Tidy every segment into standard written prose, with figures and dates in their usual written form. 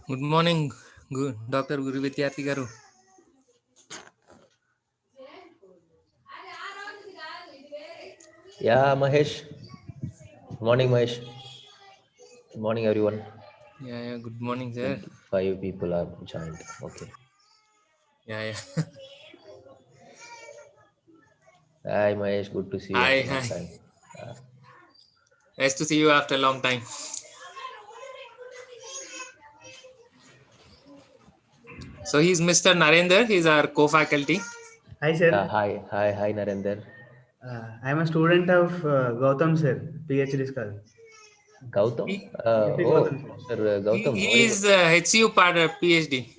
Good morning, Dr. Guruvidyathri garu. Yeah, Mahesh. Good morning, Mahesh. Good morning, everyone. Yeah, good morning, I sir. think 5 people are joined. Okay. Yeah. Hi, Mahesh. Good to see you after a long Hi. time. Nice to see you after a long time. So he's Mr. Narendra. He's our co-faculty. Hi sir, Hi, Narendra. I am a student of Gautam sir, PhD scholar. Gautam. He, AP Gautam sir. Sir Gautam. Very good. he's HCU part PhD.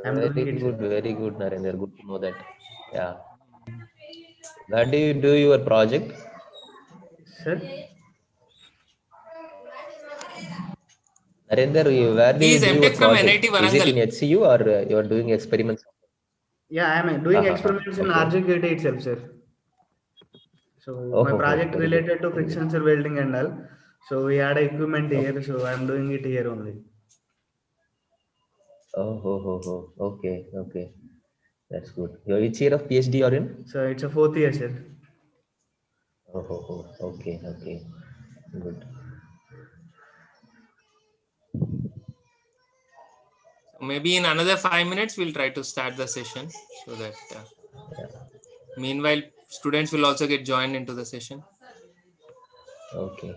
I am doing it sir. Very good, Narendra. Good to know that. Yeah. Where do you do your project? Sir, Narendra, where do He you is do your MTech from project? NIT Is it in Varangal. HCU or you are doing experiments? yeah, I am doing experiments in Okay. RGUKT itself sir. So my Oh, project very good. related to Very good. friction stir welding and all. So we had equipment Okay. here, so I am doing it here only. Okay. That's good. Which year of PhD you're in? So it's a fourth year sir. Okay. Good. So maybe in another 5 minutes we'll try to start the session so that Yeah. meanwhile students will also get joined into the session. Okay.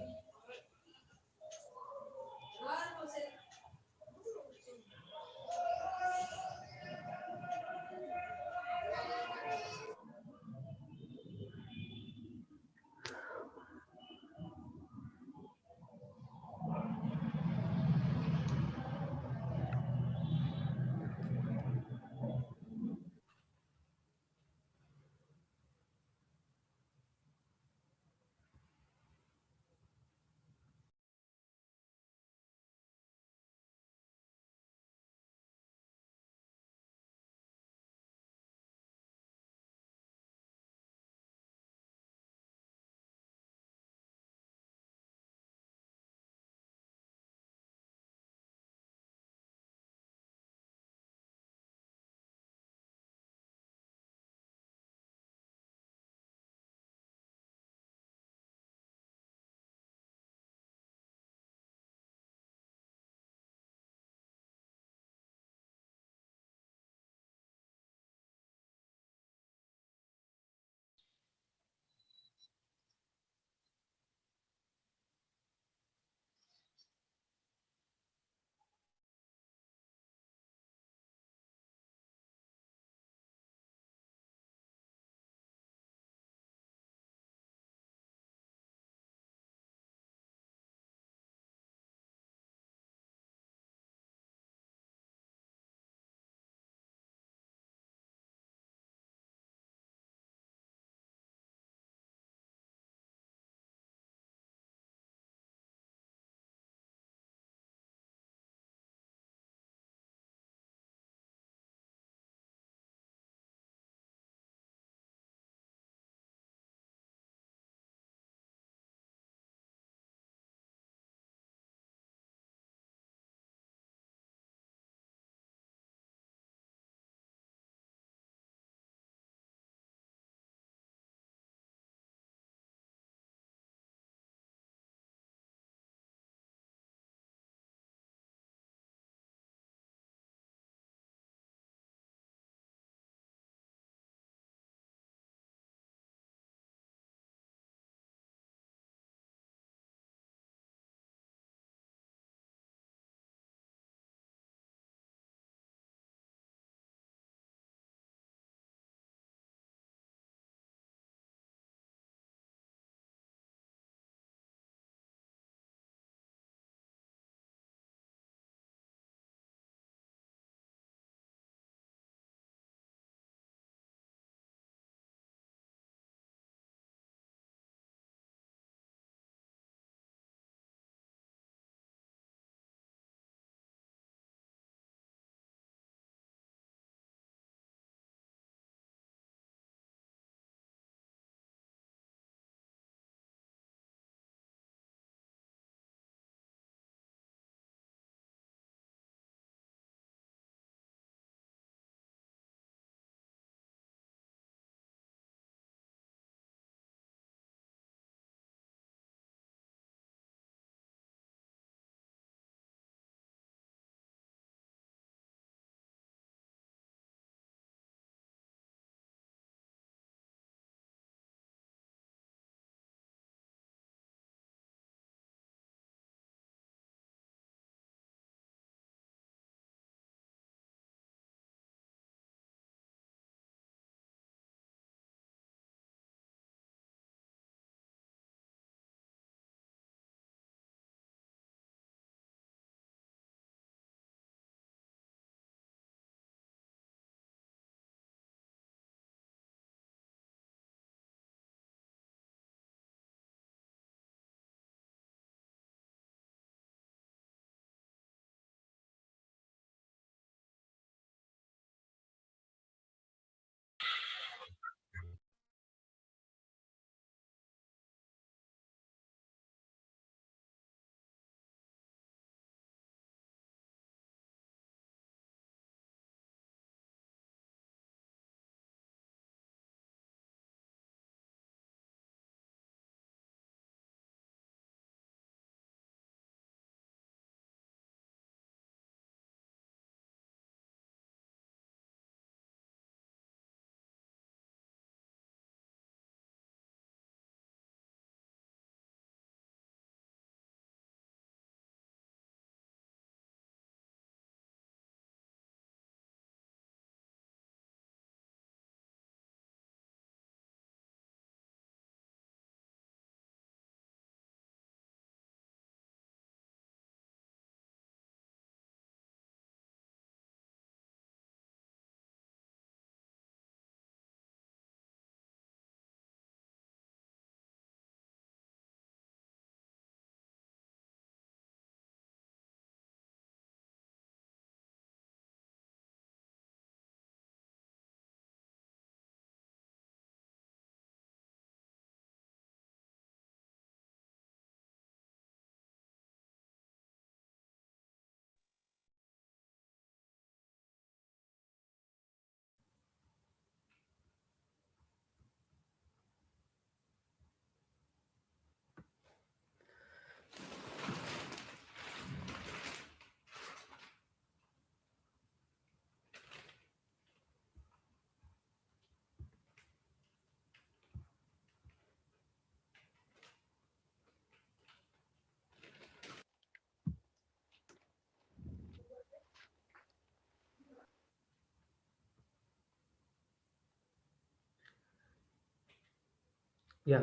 Yeah.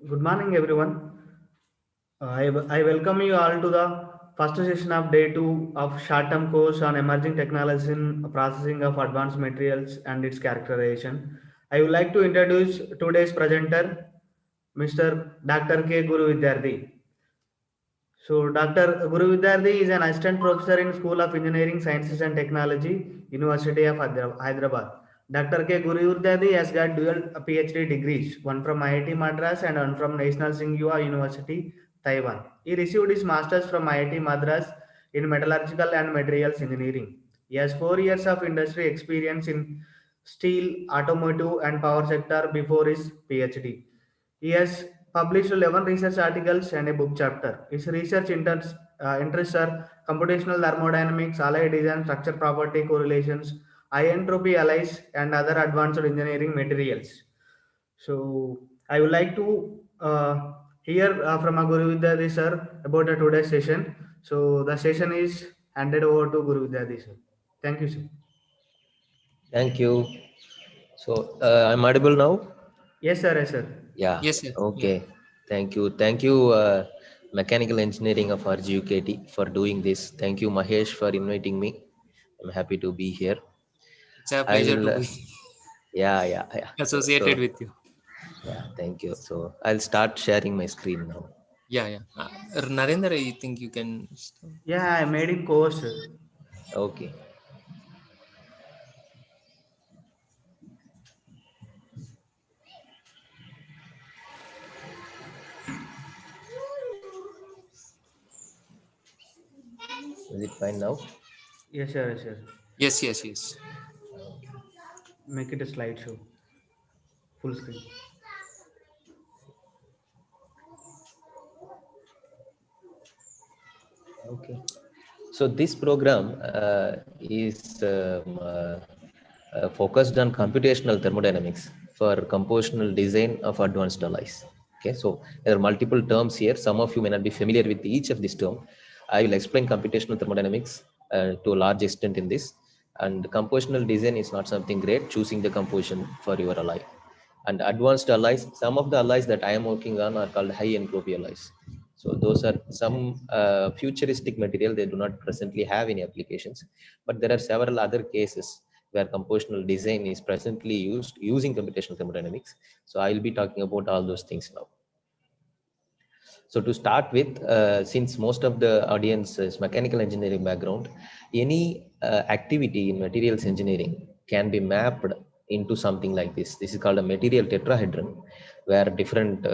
Good morning, everyone. I welcome you all to the first session of day 2 of short-term course on emerging technologies in processing of advanced materials and its characterization. I would like to introduce today's presenter, Mr. Dr. K. Guruvidyathri. So, Dr. Guruvidyathri is an assistant professor in School of Engineering, Sciences and Technology, University of Hyderabad. Dr. K. Guruvidyathri has got dual PhD degrees, one from IIT Madras and one from National Tsinghua University, Taiwan. He received his master's from IIT Madras in Metallurgical and Materials Engineering. He has 4 years of industry experience in steel, automotive, and power sector before his PhD. He has published 11 research articles and a book chapter. His interests are computational thermodynamics, alloy design, structure property correlations, high entropy alloys, and other advanced engineering materials. So, I would like to hear from Guru Vidyadhi sir about today's session. So, the session is handed over to Guru Vidyadhi sir. Thank you, sir. Thank you. So I'm audible now? Yes, sir. Yes, sir. Yeah. Yes, yes, yeah. Okay. Thank you. Thank you, Mechanical Engineering of RGUKT for doing this. Thank you, Mahesh, for inviting me. I'm happy to be here. It's a pleasure I'll, to be yeah. associated with you. Yeah, thank you. So I'll start sharing my screen now. Yeah, yeah. Narendra, you think you can start? Yeah, I made in course, sir. Okay. Is it fine now? Yes, sir. Yes, sir. Yes, yes, yes. Make it a slideshow, full screen. Okay. So this program is focused on computational thermodynamics for compositional design of advanced alloys. Okay, so there are multiple terms here. Some of you may not be familiar with each of these terms. I will explain computational thermodynamics to a large extent in this. And compositional design is not something great, choosing the composition for your alloy. And advanced alloys, some of the alloys that I am working on are called high entropy alloys. So those are some futuristic material. They do not presently have any applications, but there are several other cases where compositional design is presently used using computational thermodynamics. So I will be talking about all those things now. So to start with, since most of the audience is mechanical engineering background, any activity in materials engineering can be mapped into something like this. This is called a material tetrahedron, where different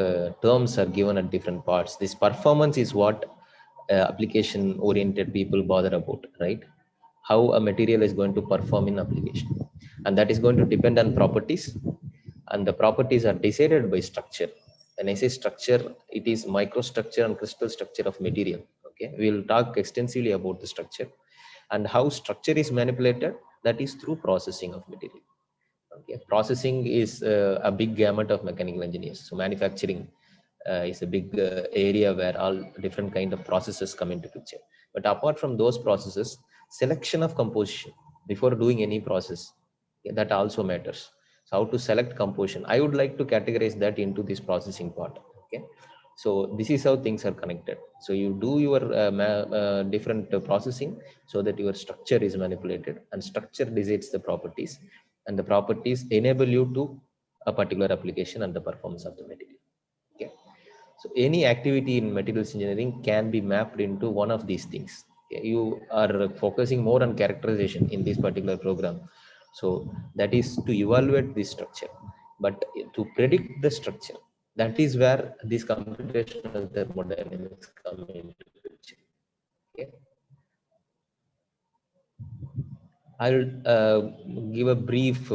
terms are given at different parts. This performance is what application oriented people bother about, right? How a material is going to perform in application. And that is going to depend on properties, and the properties are decided by structure. When I say structure, it is microstructure and crystal structure of material. Okay, we will talk extensively about the structure and how structure is manipulated. That is through processing of material. Okay, processing is a big gamut of mechanical engineers. So manufacturing is a big area where all different kind of processes come into picture. But apart from those processes, selection of composition before doing any process, okay, that also matters. So how to select composition, I would like to categorize that into this processing part. Okay, so this is how things are connected. So you do your different processing so that your structure is manipulated, and structure decides the properties, and the properties enable you to a particular application and the performance of the material. Okay, so any activity in materials engineering can be mapped into one of these things. Okay, you are focusing more on characterization in this particular program, so that is to evaluate this structure, but to predict the structure, that is where these computational thermodynamics come into picture. Okay, I'll give a brief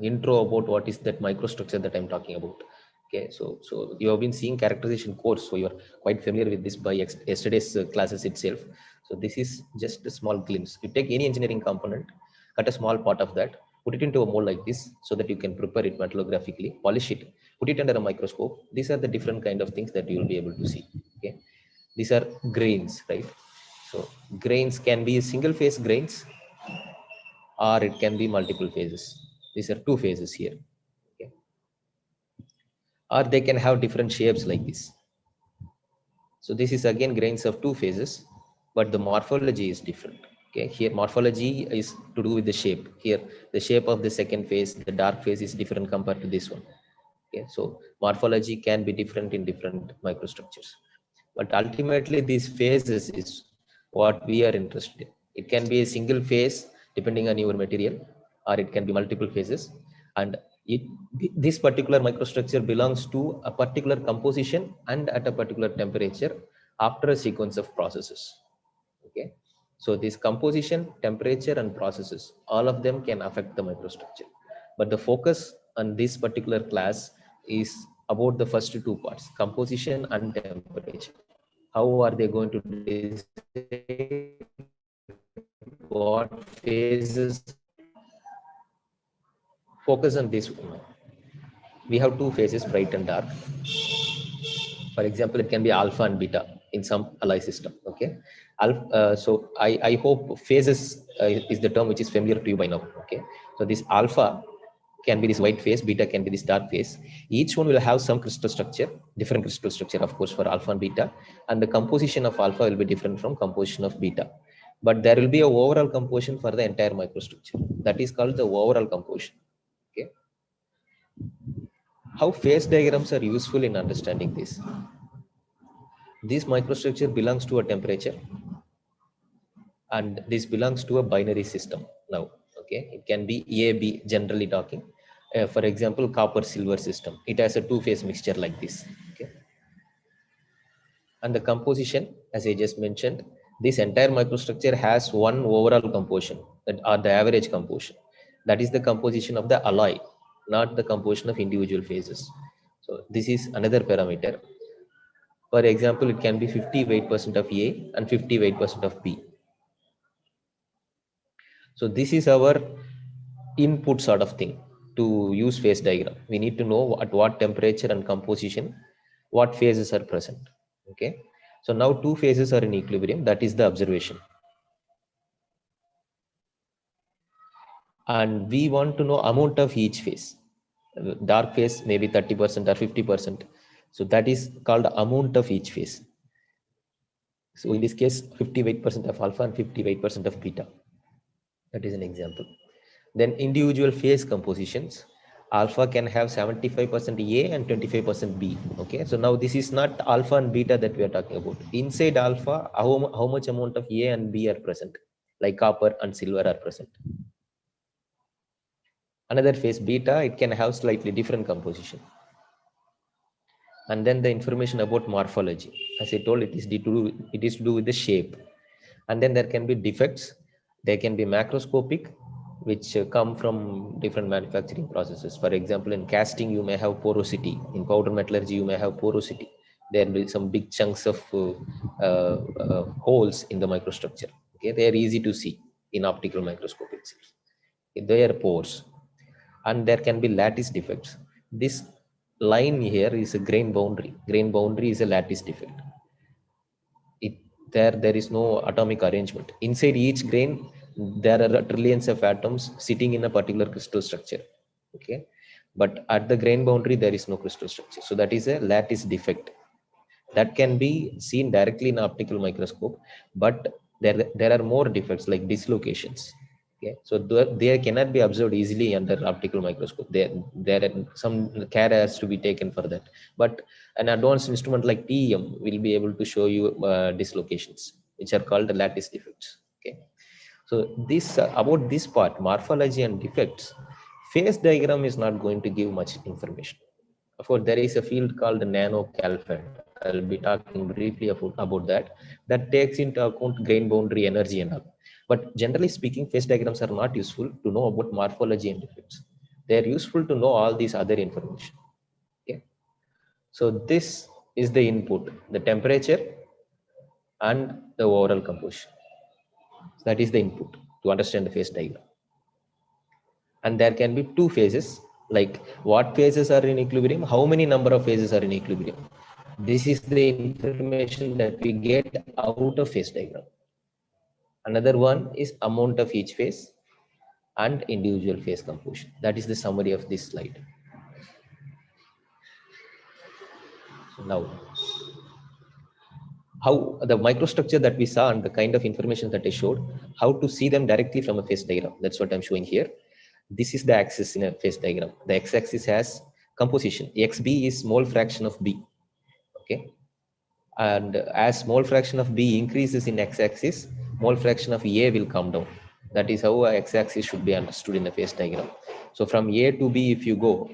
intro about what is that microstructure that I'm talking about. Okay, so you have been seeing characterization course, so you are quite familiar with this by yesterday's classes itself. So this is just a small glimpse. You take any engineering component, cut a small part of that, put it into a mold like this, so that you can prepare it metallographically, polish it, put it under a microscope. These are the different kind of things that you will be able to see. Okay, these are grains, right? So grains can be single phase grains, or it can be multiple phases. These are two phases here. Okay. or they can have different shapes like this. So this is again grains of two phases, but the morphology is different. Okay, here morphology is to do with the shape. Here, the shape of the second phase, the dark phase, is different compared to this one. Okay, so morphology can be different in different microstructures, but ultimately these phases is what we are interested in. It can be a single phase depending on your material, or it can be multiple phases, and it, this particular microstructure belongs to a particular composition and at a particular temperature after a sequence of processes. Okay, so this composition, temperature, and processes, all of them can affect the microstructure, but the focus on this particular class is about the first two parts, composition and temperature. How are they going to decide what phases? Focus on this. We have two phases, bright and dark. For example, it can be alpha and beta in some alloy system. Okay, so I hope phases is the term which is familiar to you by now. Okay, so this alpha can be this white phase, beta can be this dark phase. Each one will have some crystal structure, different crystal structure, of course, for alpha and beta, and the composition of alpha will be different from composition of beta. But there will be a overall composition for the entire microstructure. That is called the overall composition. Okay, how phase diagrams are useful in understanding this? This microstructure belongs to a temperature, and this belongs to a binary system now. Okay, it can be A, B, generally talking. For example, copper silver system, it has a two-phase mixture like this. Okay, and the composition, as I just mentioned, this entire microstructure has one overall composition, that are the average composition. That is the composition of the alloy, not the composition of individual phases. So this is another parameter. For example, it can be 50 weight% of A and 50 weight% of B. So this is our input sort of thing to use phase diagram. We need to know at what temperature and composition, what phases are present. Okay, so now two phases are in equilibrium. That is the observation. And we want to know amount of each phase. Dark phase maybe 30% or 50%. So that is called amount of each phase. So in this case, 58% of alpha and 58% of beta. That is an example. Then individual phase compositions. Alpha can have 75% A and 25% B. Okay, so now this is not alpha and beta that we are talking about. Inside alpha, how much amount of A and B are present, like copper and silver are present. Another phase beta, it can have slightly different composition. And then the information about morphology. As I told, it is to do with the shape. And then there can be defects. They can be macroscopic, which come from different manufacturing processes. For example, in casting, you may have porosity. In powder metallurgy, you may have porosity. There will be some big chunks of holes in the microstructure. Okay, they are easy to see in optical microscope itself. They are pores. And there can be lattice defects. This line here is a grain boundary. Grain boundary is a lattice defect. There is no atomic arrangement. Inside each grain, there are trillions of atoms sitting in a particular crystal structure. Okay, but at the grain boundary, there is no crystal structure. So that is a lattice defect. That can be seen directly in optical microscope, but there are more defects like dislocations. Okay, so they cannot be observed easily under optical microscope. There are some care has to be taken for that. But an advanced instrument like TEM will be able to show you dislocations, which are called lattice defects. Okay, so this about this part, morphology and defects, phase diagram is not going to give much information. Of course, there is a field called nano-calfat. I'll be talking briefly about that. That takes into account grain boundary energy and all. But generally speaking, phase diagrams are not useful to know about morphology and defects. They are useful to know all these other information. Okay. So this is the input, the temperature and the overall composition. That is the input to understand the phase diagram. And there can be two phases, like what phases are in equilibrium, how many number of phases are in equilibrium. This is the information that we get out of phase diagram. Another one is amount of each phase and individual phase composition. That is the summary of this slide. Now, how the microstructure that we saw and the kind of information that I showed, how to see them directly from a phase diagram. That's what I'm showing here. This is the axis in a phase diagram. The x-axis has composition. XB is mole fraction of B. Okay. And as mole fraction of B increases in x-axis, mole fraction of A will come down. That is how a x-axis should be understood in a phase diagram. So from A to B, if you go,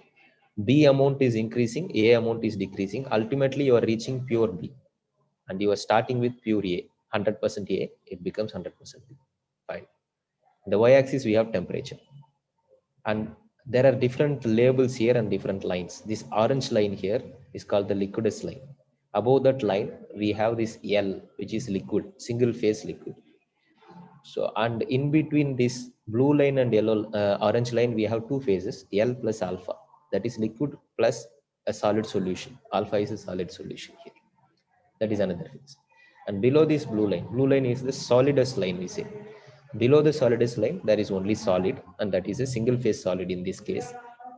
B amount is increasing, A amount is decreasing. Ultimately, you are reaching pure B. And you are starting with pure A, 100% A, it becomes 100% B. Fine. The y-axis, we have temperature. And there are different labels here and different lines. This orange line here is called the liquidus line. Above that line, we have this L, which is liquid, single phase liquid. So, and in between this blue line and yellow, orange line, we have two phases, L plus alpha. That is liquid plus a solid solution. Alpha is a solid solution here. That is another phase. And below this blue line is the solidus line, we say. Below the solidus line, there is only solid, and that is a single phase solid in this case,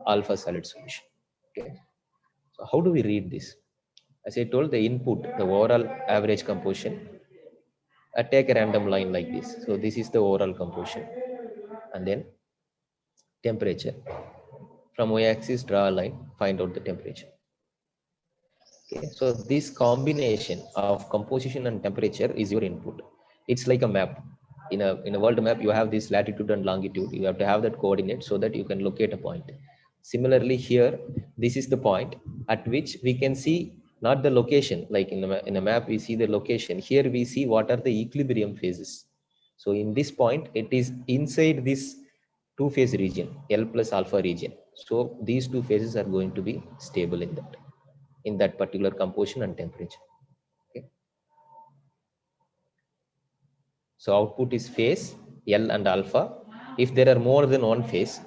alpha solid solution. Okay. So how do we read this? As I told, the input, the overall average composition, take a random line like this. So this is the overall composition. And then temperature. From y-axis, draw a line, find out the temperature. Okay, so this combination of composition and temperature is your input. It's like a map. In a world map, you have this latitude and longitude. You have to have that coordinate so that you can locate a point. Similarly, here, this is the point at which we can see not the location, like in a map, we see the location. Here we see what are the equilibrium phases. So in this point, it is inside this two-phase region, L plus alpha region. So these two phases are going to be stable in that particular composition and temperature. Okay. So output is phase L and alpha. If there are more than one phase,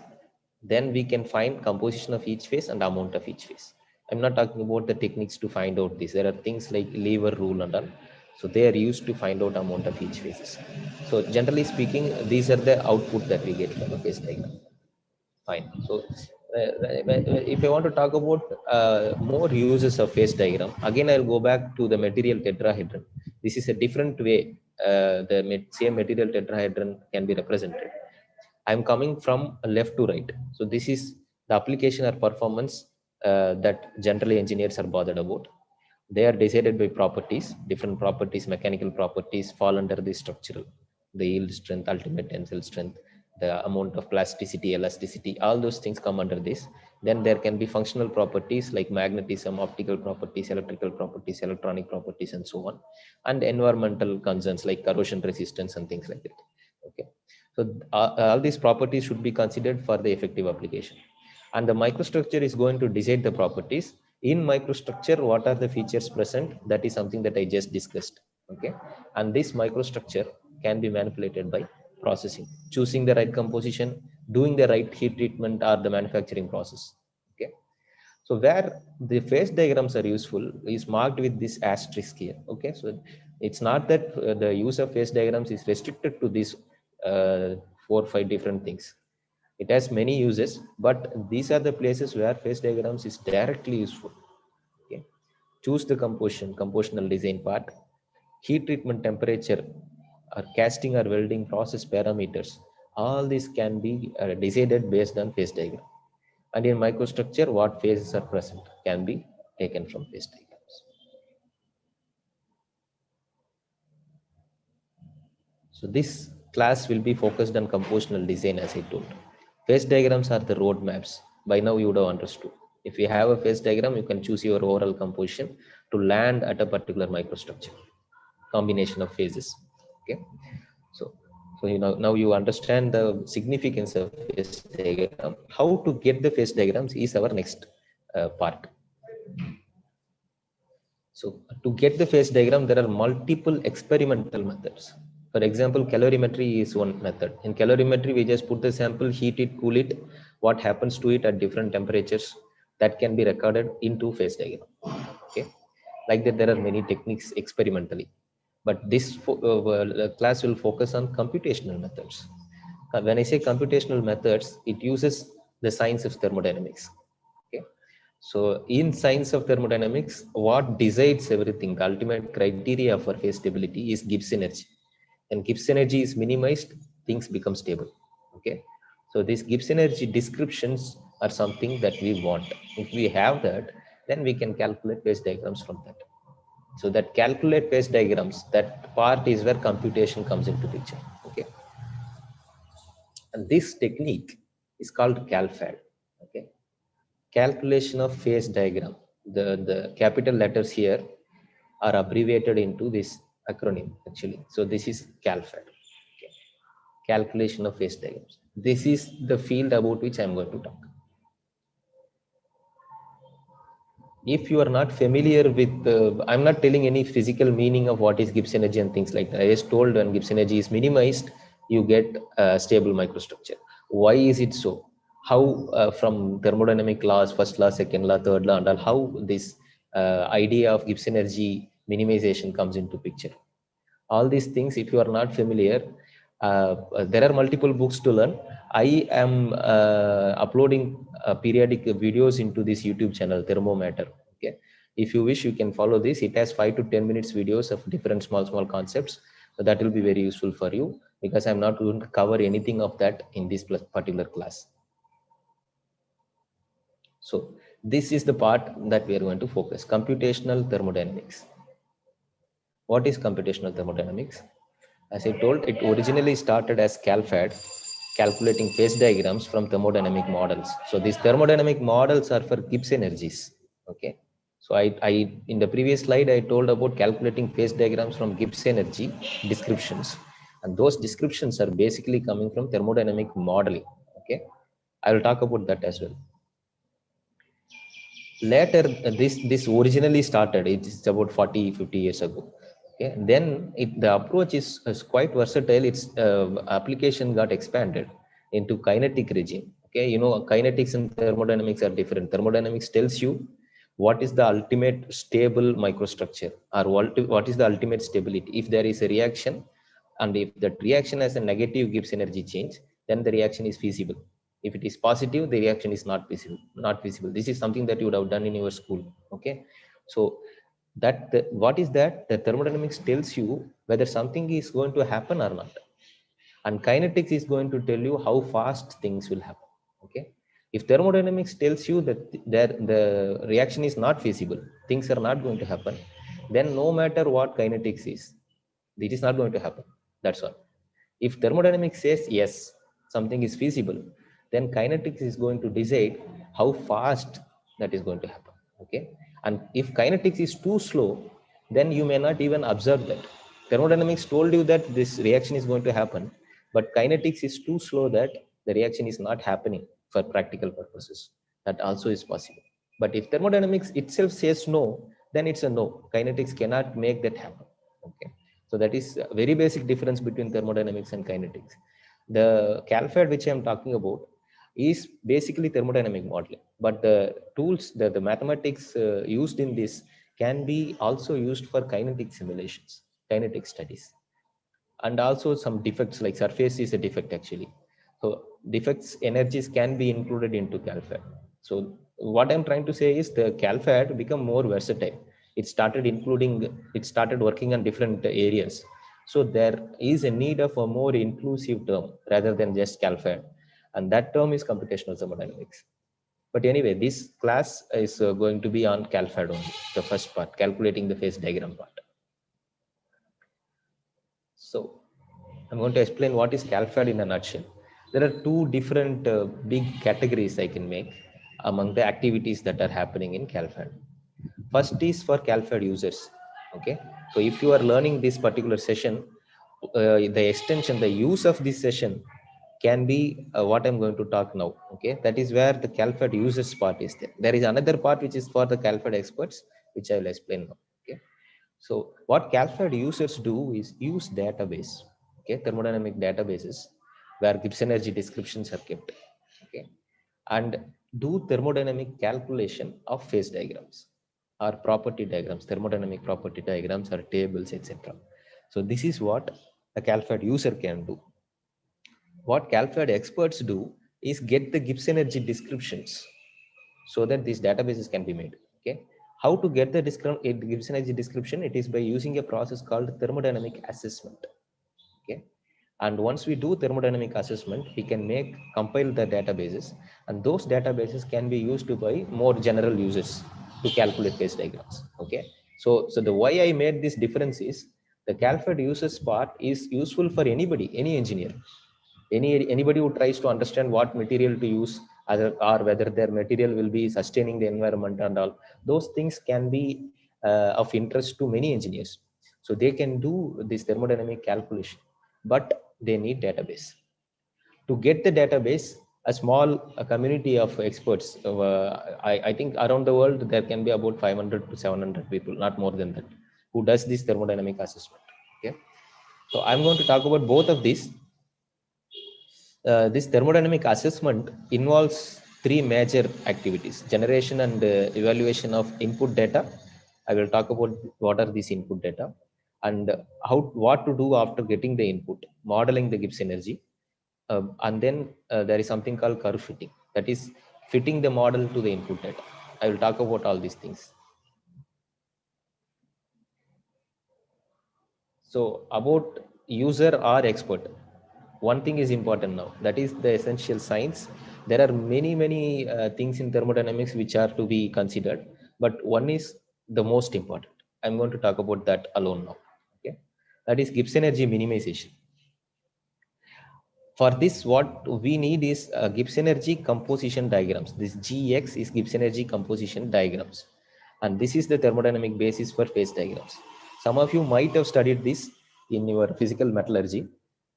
then we can find composition of each phase and amount of each phase. I'm not talking about the techniques to find out this. There are things like lever rule and all. So they are used to find out amount of each phases. So generally speaking, these are the output that we get from a phase diagram. Fine. So if I want to talk about more uses of phase diagram, again I'll go back to the material tetrahedron. This is a different way the same material tetrahedron can be represented. I'm coming from left to right. So this is the application or performance that generally engineers are bothered about. They are decided by properties, different properties, mechanical properties fall under the structural, the yield strength, ultimate tensile strength, the amount of plasticity, elasticity, all those things come under this. Then there can be functional properties like magnetism, optical properties, electrical properties, electronic properties, and so on. And environmental concerns like corrosion resistance and things like that. Okay. So all these properties should be considered for the effective application. And the microstructure is going to decide the properties. In microstructure, what are the features present? That is something that I just discussed. Okay. And this microstructure can be manipulated by processing, choosing the right composition, doing the right heat treatment or the manufacturing process. Okay. So where the phase diagrams are useful is marked with this asterisk here. Okay. So it's not that the use of phase diagrams is restricted to these 4 or 5 different things. It has many uses, but these are the places where phase diagrams is directly useful. Okay. Choose the composition, compositional design part, heat treatment temperature, or casting or welding process parameters. All these can be decided based on phase diagram. And in microstructure, what phases are present can be taken from phase diagrams. So this class will be focused on compositional design, as I told. Phase diagrams are the roadmaps. By now you would have understood. If you have a phase diagram, you can choose your overall composition to land at a particular microstructure, combination of phases. Okay. So you know, now you understand the significance of phase diagram. How to get the phase diagrams is our next part. So to get the phase diagram, there are multiple experimental methods. For example, calorimetry is one method. In calorimetry, we just put the sample, heat it, cool it, what happens to it at different temperatures, that can be recorded into phase diagram. Okay. Like that, there are many techniques experimentally. But this class will focus on computational methods. When I say computational methods, it uses the science of thermodynamics. Okay. So in science of thermodynamics, what decides everything, the ultimate criteria for phase stability is Gibbs energy. And Gibbs energy is minimized, things become stable. Okay. So these Gibbs energy descriptions are something that we want. If we have that, then we can calculate phase diagrams from that. So that calculate phase diagrams, that part is where computation comes into picture. Okay. And this technique is called CalFAD. Okay. Calculation of phase diagram. The capital letters here are abbreviated into this acronym actually. So this is CalFAD. Okay. Calculation of phase diagrams. This is the field about which I'm going to talk. If you are not familiar with, I'm not telling any physical meaning of what is Gibbs energy and things like that. I just told when Gibbs energy is minimized, you get a stable microstructure. Why is it so? How from thermodynamic laws, first law, second law, third law, and all, how this idea of Gibbs energy minimization comes into picture. All these things, if you are not familiar, there are multiple books to learn. I am uploading periodic videos into this YouTube channel, Thermometer. Okay, if you wish, you can follow this. It has 5 to 10 minutes videos of different small concepts. So that will be very useful for you, because I'm not going to cover anything of that in this particular class. So this is the part that we are going to focus: computational thermodynamics. What is computational thermodynamics? As I told, it originally started as CalFAD, calculating phase diagrams from thermodynamic models. So these thermodynamic models are for Gibbs energies. Okay. So I in the previous slide, I told about calculating phase diagrams from Gibbs energy descriptions. And those descriptions are basically coming from thermodynamic modeling. Okay. I will talk about that as well. Later, this originally started, it's about 40-50 years ago. Okay, then the approach is quite versatile. Its application got expanded into kinetic regime. Okay, you know, kinetics and thermodynamics are different. Thermodynamics tells you what is the ultimate stable microstructure, or what is the ultimate stability. If there is a reaction, and if that reaction has a negative Gibbs energy change, then the reaction is feasible. If it is positive, the reaction is not visible. This is something that you would have done in your school. Okay, so what is that? The thermodynamics tells you whether something is going to happen or not, and kinetics is going to tell you how fast things will happen. Okay, if thermodynamics tells you that the reaction is not feasible, things are not going to happen, then no matter what kinetics is, it is not going to happen. That's all. If thermodynamics says yes, something is feasible, then kinetics is going to decide how fast that is going to happen. Okay, and if kinetics is too slow, then you may not even observe that. Thermodynamics told you that this reaction is going to happen, but kinetics is too slow that the reaction is not happening for practical purposes. That also is possible. But if thermodynamics itself says no, then it's a no. Kinetics cannot make that happen. Okay, so that is a very basic difference between thermodynamics and kinetics. The CalFAD which I am talking about is basically thermodynamic modeling, but the tools, the mathematics used in this can be also used for kinetic simulations, kinetic studies, and also some defects, like surface is a defect actually. So defects energies can be included into CalFAD. So what I'm trying to say is the CalFAD become more versatile. It started working on different areas. So there is a need of a more inclusive term rather than just CalFAD, and that term is computational thermodynamics. But anyway, this class is going to be on CalFAD only, the first part, calculating the phase diagram part. So I'm going to explain what is CalFAD in a nutshell. There are two different big categories I can make among the activities that are happening in CalFAD. First is for CalFAD users. Okay, so if you are learning this particular session, the extension, the use of this session can be what I'm going to talk now. Okay, that is where the CalFAD users part is there. There is another part which is for the CalFAD experts, which I will explain now. Okay, so what CalFAD users do is use database, okay, thermodynamic databases where Gibbs energy descriptions are kept, okay, and do thermodynamic calculation of phase diagrams or property diagrams, thermodynamic property diagrams or tables, etc. So this is what a CalFAD user can do. What CalFAD experts do is get the Gibbs energy descriptions. so that these databases can be made. Okay, how to get the Gibbs energy description? It is by using a process called thermodynamic assessment. Okay, and once we do thermodynamic assessment, we can compile the databases, and those databases can be used by more general users to calculate phase diagrams. Okay, so the why I made this difference is the calfed users part is useful for anybody, any engineer, anybody who tries to understand what material to use, or whether their material will be sustaining the environment and all those things can be of interest to many engineers. So they can do this thermodynamic calculation, but they need database. To get the database, a small community of experts, I think around the world there can be about 500 to 700 people, not more than that, who does this thermodynamic assessment. Okay, so I'm going to talk about both of these. This thermodynamic assessment involves three major activities: generation and evaluation of input data. I will talk about what are these input data and what to do after getting the input, modeling the Gibbs energy, and then there is something called curve fitting, that is fitting the model to the input data. I will talk about all these things. So about user or expert, one thing is important now, that is the essential science. There are many things in thermodynamics which are to be considered, but one is the most important. I'm going to talk about that alone now. Okay, that is Gibbs energy minimization. For this, what we need is Gibbs energy composition diagrams. This GX is Gibbs energy composition diagrams, and this is the thermodynamic basis for phase diagrams. Some of you might have studied this in your physical metallurgy.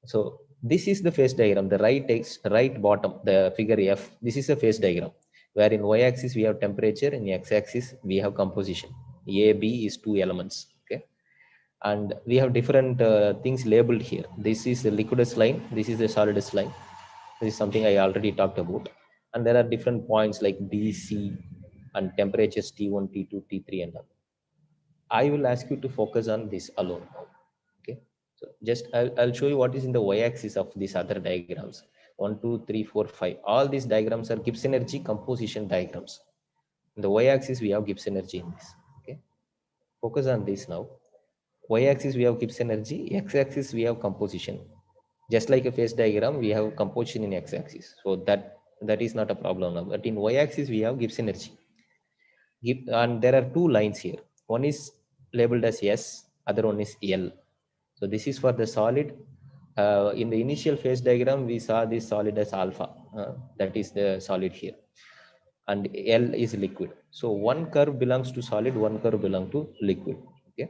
So this is the phase diagram, the right bottom, the figure F. This is a phase diagram where in y-axis we have temperature, in x-axis we have composition. A, B is two elements. Okay, and we have different things labeled here. This is the liquidus line, this is the solidus line. This is something I already talked about, and there are different points like B, C, and temperatures T1, T2, T3, and all. I will ask you to focus on this alone. Okay, so just I'll show you what is in the y-axis of these other diagrams. 1, 2, 3, 4, 5. All these diagrams are Gibbs energy composition diagrams. In the y-axis we have Gibbs energy in this. Okay, focus on this now. Y-axis we have Gibbs energy, x-axis we have composition. Just like a phase diagram, we have composition in x-axis. So that is not a problem now. But in y-axis we have Gibbs energy. And there are two lines here. One is labeled as S, other one is L. So this is for the solid. In the initial phase diagram, we saw this solid as alpha. That is the solid here. And L is liquid. So one curve belongs to solid, one curve belongs to liquid. Okay.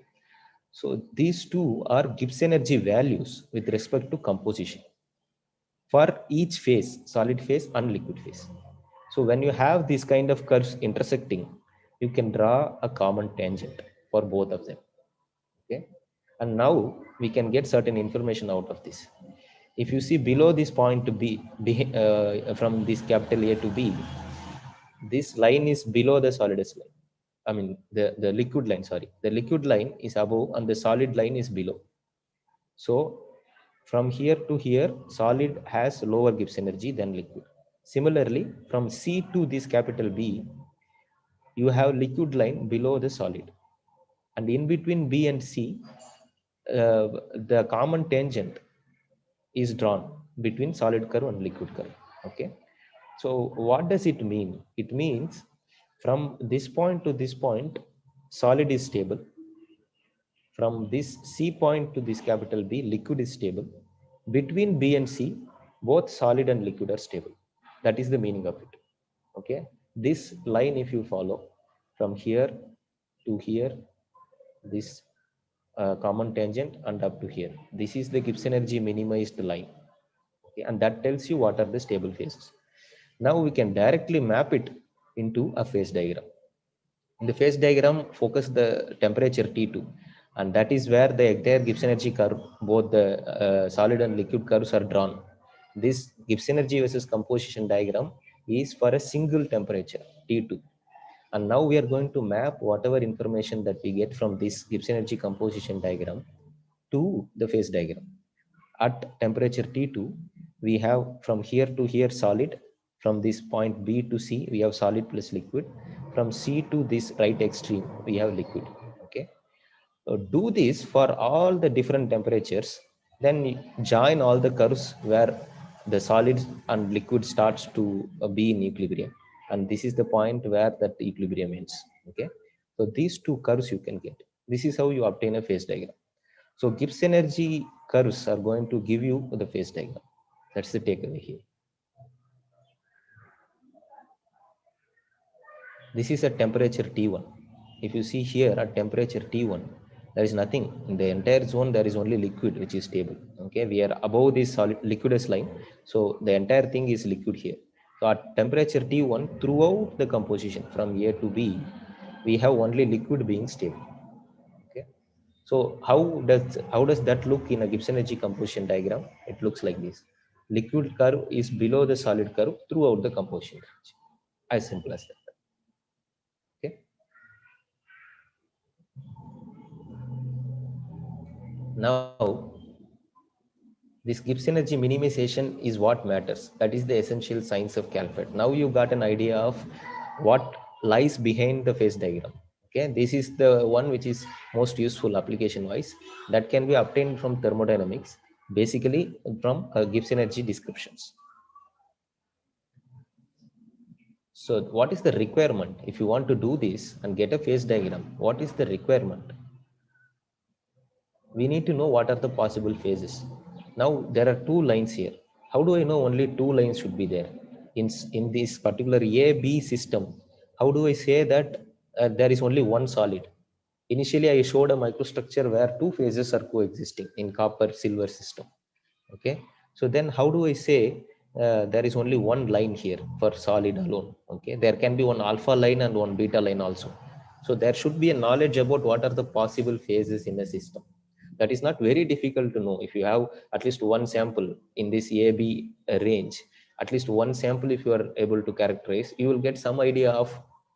So these two are Gibbs energy values with respect to composition for each phase, solid phase and liquid phase. So when you have these kind of curves intersecting, you can draw a common tangent for both of them. Okay, and now we can get certain information out of this. If you see below this point B, from this capital A to B, this line is below the solidus line. I mean the liquid line, sorry. The liquid line is above and the solid line is below. So from here to here, solid has lower Gibbs energy than liquid. Similarly, from C to this capital B, you have liquid line below the solid. And in between B and C, the common tangent is drawn between solid curve and liquid curve. Okay. So what does it mean? It means from this point to this point, solid is stable. From this C point to this capital B, liquid is stable. Between B and C, both solid and liquid are stable. That is the meaning of it. Okay. This line, if you follow from here to here, this common tangent and up to here, this is the Gibbs energy minimized line. Okay. And that tells you what are the stable phases. Now we can directly map it into a phase diagram. In the phase diagram, focus the temperature T2, and that is where the entire Gibbs energy curve, both the solid and liquid curves are drawn. This Gibbs energy versus composition diagram is for a single temperature T2. And now we are going to map whatever information that we get from this Gibbs energy composition diagram to the phase diagram. At temperature T2, we have from here to here solid, From this point B to C, we have solid plus liquid. From C to this right extreme, we have liquid. Okay. So do this for all the different temperatures, then join all the curves where the solids and liquid starts to be in equilibrium. And this is the point where that equilibrium ends. Okay. So these two curves you can get. This is how you obtain a phase diagram. So Gibbs energy curves are going to give you the phase diagram. That's the takeaway here. This is a temperature T1. If you see here at temperature T1, there is nothing. In the entire zone, there is only liquid, which is stable. Okay, we are above this solid liquidous line. So the entire thing is liquid here. So at temperature T1, throughout the composition from A to B, we have only liquid being stable. Okay. So how does that look in a Gibbs energy composition diagram? It looks like this. Liquid curve is below the solid curve throughout the composition. As simple as that. Okay. Now, this Gibbs energy minimization is what matters. That is the essential science of CalFET. Now you got an idea of what lies behind the phase diagram. Okay, this is the one which is most useful application wise, that can be obtained from thermodynamics, basically from Gibbs energy descriptions. So what is the requirement? If you want to do this and get a phase diagram, what is the requirement? We need to know what are the possible phases. Now there are two lines here. How do I know only two lines should be there? In this particular A-B system, how do I say that there is only one solid? Initially, I showed a microstructure where two phases are coexisting in copper-silver system. Okay, so then how do I say there is only one line here for solid alone? Okay, there can be one alpha line and one beta line also. So there should be a knowledge about what are the possible phases in a system. That is not very difficult to know. If you have at least one sample in this AB range, at least one sample, if you are able to characterize, you will get some idea of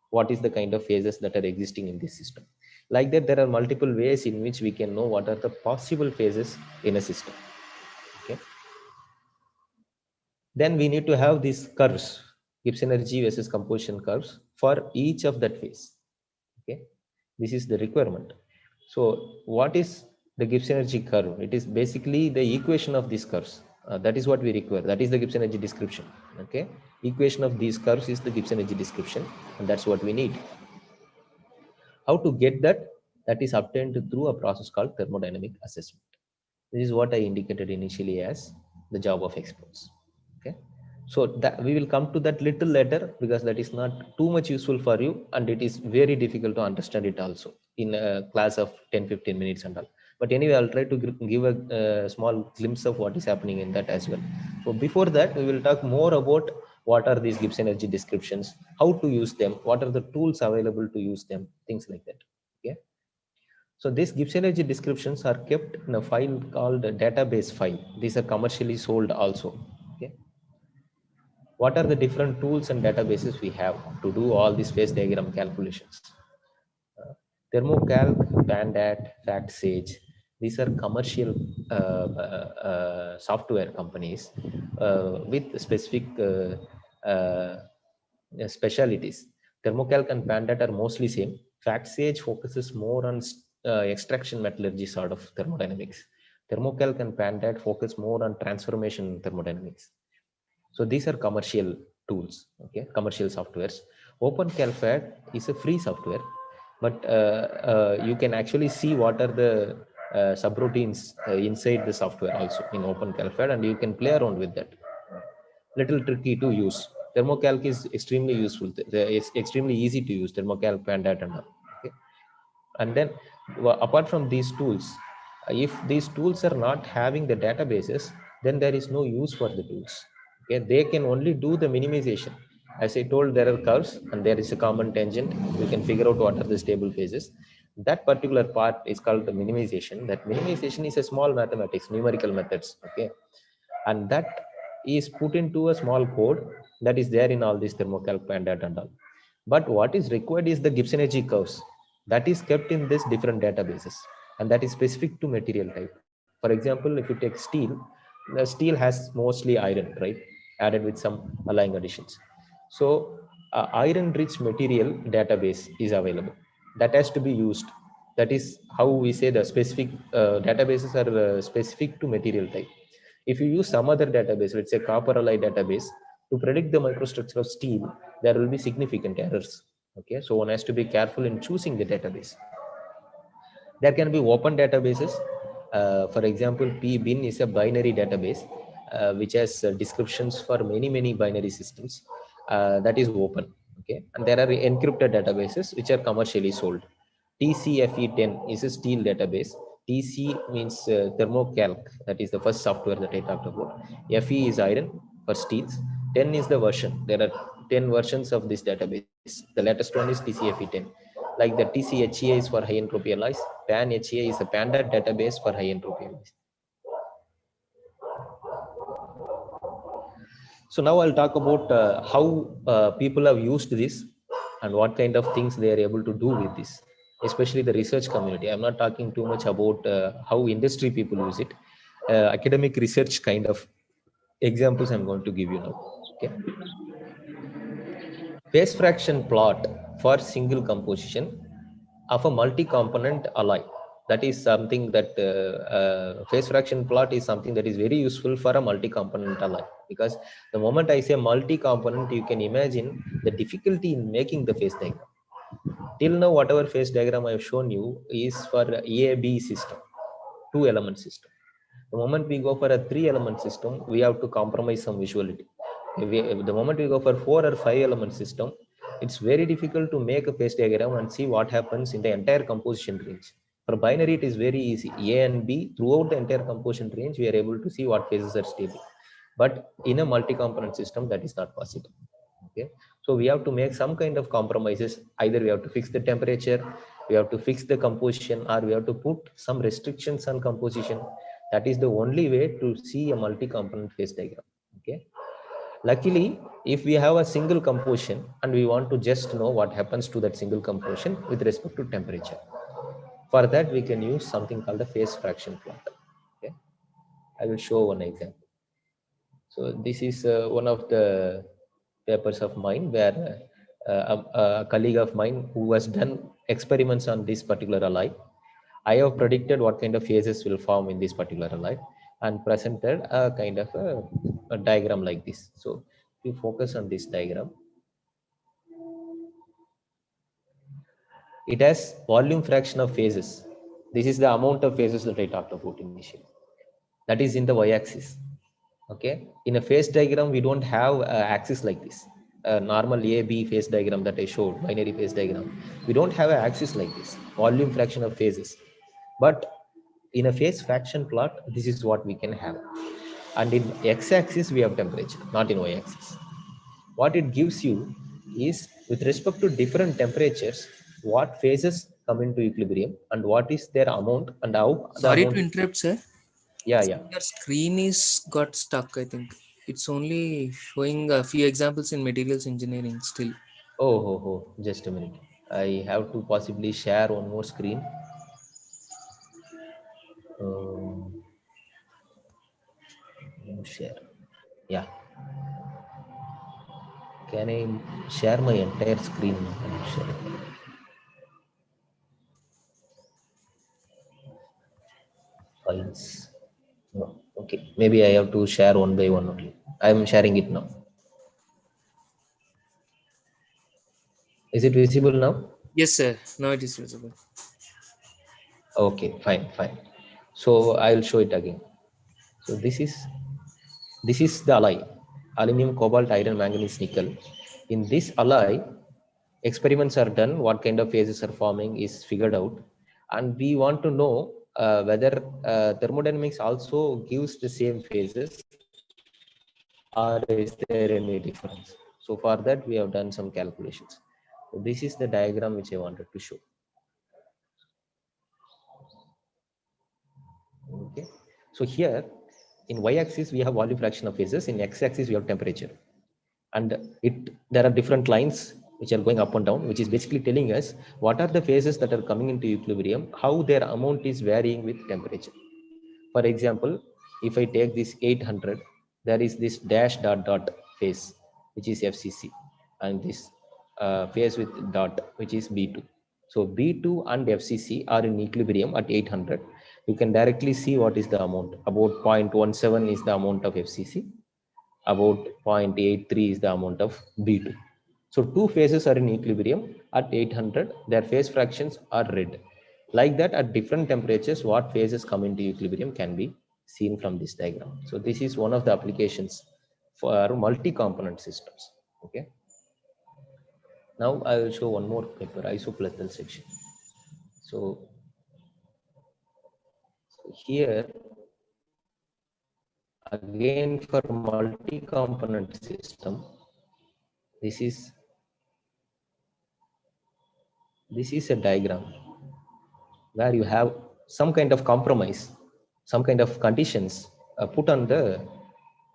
what is the kind of phases that are existing in this system. Like that, there are multiple ways in which we can know what are the possible phases in a system. Okay. Then we need to have these curves, Gibbs energy versus composition curves for each of that phase. Okay, this is the requirement. So what is the Gibbs energy curve? It is basically the equation of these curves. That is what we require. That is the Gibbs energy description. Okay, equation of these curves is the Gibbs energy description, and that's what we need. How to get that? That is obtained through a process called thermodynamic assessment. This is what I indicated initially as the job of experts. Okay, so that we will come to that little later, because that is not too much useful for you, and it is very difficult to understand it also in a class of 10-15 minutes and all. But anyway, I'll try to give a small glimpse of what is happening in that as well. So before that, we will talk more about what are these Gibbs energy descriptions, how to use them, what are the tools available to use them, things like that. Okay. So these Gibbs energy descriptions are kept in a file called a database file. These are commercially sold also. Okay. What are the different tools and databases we have to do all these phase diagram calculations? Thermocalc, Pandat, FactSage. These are commercial software companies with specific specialities. Thermocalc and Pandat are mostly same. FactSage focuses more on extraction metallurgy sort of thermodynamics. Thermocalc and Pandat focus more on transformation thermodynamics. So these are commercial tools, okay, commercial softwares. OpenCalFat is a free software, but you can actually see what are the subroutines inside the software also in OpenCalFat, and you can play around with that. Little tricky to use. Thermocalc is extremely useful. It's extremely easy to use. Thermocalc, Pandat, and all. Okay. And then apart from these tools, if these tools are not having the databases, then there is no use for the tools. Okay, they can only do the minimization. As I told, there are curves and there is a common tangent. You can figure out what are the stable phases. That particular part is called the minimization. That minimization is a small mathematics, numerical methods. Okay, and that is put into a small code that is there in all these thermocalc, Pandat, and all. But what is required is the Gibbs energy curves that is kept in this different databases, and that is specific to material type. For example, if you take steel, the steel has mostly iron, right? added with some allying additions. So iron rich material database is available that has to be used. That is how we say the specific databases are specific to material type. If you use some other database, let's say copper alloy database, to predict the microstructure of steel, there will be significant errors. Okay, so one has to be careful in choosing the database. There can be open databases. For example, pbin is a binary database which has descriptions for many binary systems, that is open. Okay, and there are encrypted databases which are commercially sold. tcfe10 is a steel database. tc means thermocalc, that is the first software that I talked about. fe is iron for steels. 10 is the version. There are 10 versions of this database. The latest one is tcfe10. Like the TCHEA is for high entropy alloys, PAN HEA is a Panda database for high entropy alloys. So now I'll talk about how people have used this and what kind of things they are able to do with this, especially the research community. I'm not talking too much about how industry people use it. Academic research kind of examples I'm going to give you now. Okay. Phase fraction plot for single composition of a multi-component alloy. That is something that phase fraction plot is something that is very useful for a multi-component alloy, because the moment I say multi-component, you can imagine the difficulty in making the phase diagram. Till now, whatever phase diagram I have shown you is for A-B system, 2-element system. The moment we go for a 3-element system, we have to compromise some visuality. The moment we go for 4 or 5-element system, it's very difficult to make a phase diagram and see what happens in the entire composition range. For binary, it is very easy. A and B, throughout the entire composition range, we are able to see what phases are stable. But in a multi-component system, that is not possible. Okay, so we have to make some kind of compromises. Either we have to fix the temperature, we have to fix the composition, or we have to put some restrictions on composition. That is the only way to see a multi-component phase diagram. Okay, luckily, if we have a single composition and we want to just know what happens to that single composition with respect to temperature, for that we can use something called a phase fraction plot. Okay, I will show one example. So this is one of the papers of mine where a colleague of mine who has done experiments on this particular alloy. I have predicted what kind of phases will form in this particular alloy and presented a kind of a diagram like this. So if you focus on this diagram, it has volume fraction of phases. This is the amount of phases that I talked about initially. That is in the y-axis. Okay, in a phase diagram, we don't have axis like this. A normal A-B phase diagram that I showed, binary phase diagram, we don't have an axis like this, volume fraction of phases. But in a phase fraction plot, this is what we can have. And in x-axis, we have temperature, not in y-axis. What it gives you is, with respect to different temperatures, what phases come into equilibrium and what is their amount and how the Sorry amount. to interrupt, sir. Yeah. Your screen is got stuck, I think. It's only showing a few examples in materials engineering still. Oh, just a minute. I have to possibly share one more screen. Share. Yeah. Can I share my entire screen? Share. Files. No. Okay. Maybe I have to share one by one only. I am sharing it now. Is it visible now? Yes, sir. Now it is visible. Okay, fine. So I will show it again. So this is the alloy, aluminum, cobalt, iron, manganese, nickel. In this alloy, experiments are done, what kind of phases are forming is figured out, and we want to know whether thermodynamics also gives the same phases or is there any difference. So for that we have done some calculations. So this is the diagram which I wanted to show. Okay, so here in y-axis we have volume fraction of phases, in x-axis we have temperature, and there are different lines which are going up and down, which is basically telling us what are the phases that are coming into equilibrium, how their amount is varying with temperature. For example, if I take this 800, there is this dash dot dot phase, which is FCC, and this phase with dot, which is B2. So B2 and FCC are in equilibrium at 800. You can directly see what is the amount. About 0.17 is the amount of FCC. About 0.83 is the amount of B2. So two phases are in equilibrium at 800. Their phase fractions are red. Like that, at different temperatures, what phases come into equilibrium can be seen from this diagram. So this is one of the applications for multi-component systems. Okay. Now I will show one more paper, isoplathal section. So here again for multi-component system, this is a diagram where you have some kind of compromise, some kind of conditions put on the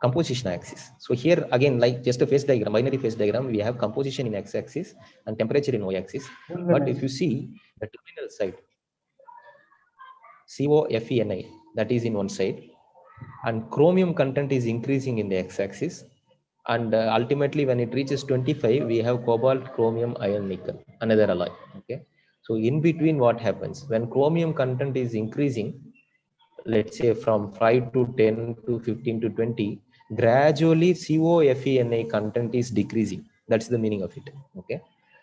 composition axis. So here again, like just a phase diagram, binary phase diagram, we have composition in x-axis and temperature in y-axis. But if you see the terminal side, COFENI, that is in one side, and chromium content is increasing in the x-axis, and ultimately when it reaches 25, we have cobalt, chromium, iron, nickel, another alloy. Okay, so in between, what happens when chromium content is increasing, let's say from 5 to 10 to 15 to 20, gradually COFENI content is decreasing. That's the meaning of it. Okay,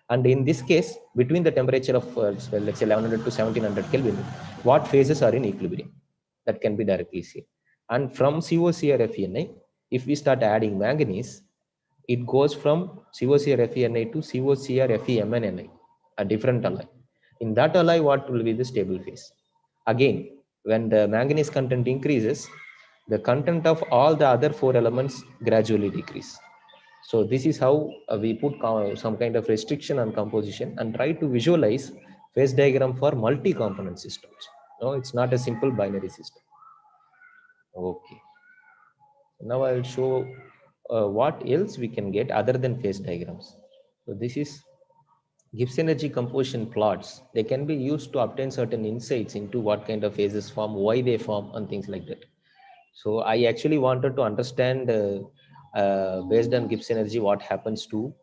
and in this case, between the temperature of let's say 1100 to 1700 Kelvin, what phases are in equilibrium? That can be directly seen. And from COCrFeNi, if we start adding manganese, it goes from COCrFeNi to COCrFeMnNi, a different alloy. In that alloy, what will be the stable phase? Again, when the manganese content increases, the content of all the other four elements gradually decrease. So this is how we put some kind of restriction on composition and try to visualize phase diagram for multi-component systems. No, it's not a simple binary system. Okay. Now I will show what else we can get other than phase diagrams. So this is Gibbs energy composition plots. They can be used to obtain certain insights into what kind of phases form, why they form, and things like that. So I actually wanted to understand based on Gibbs energy what happens to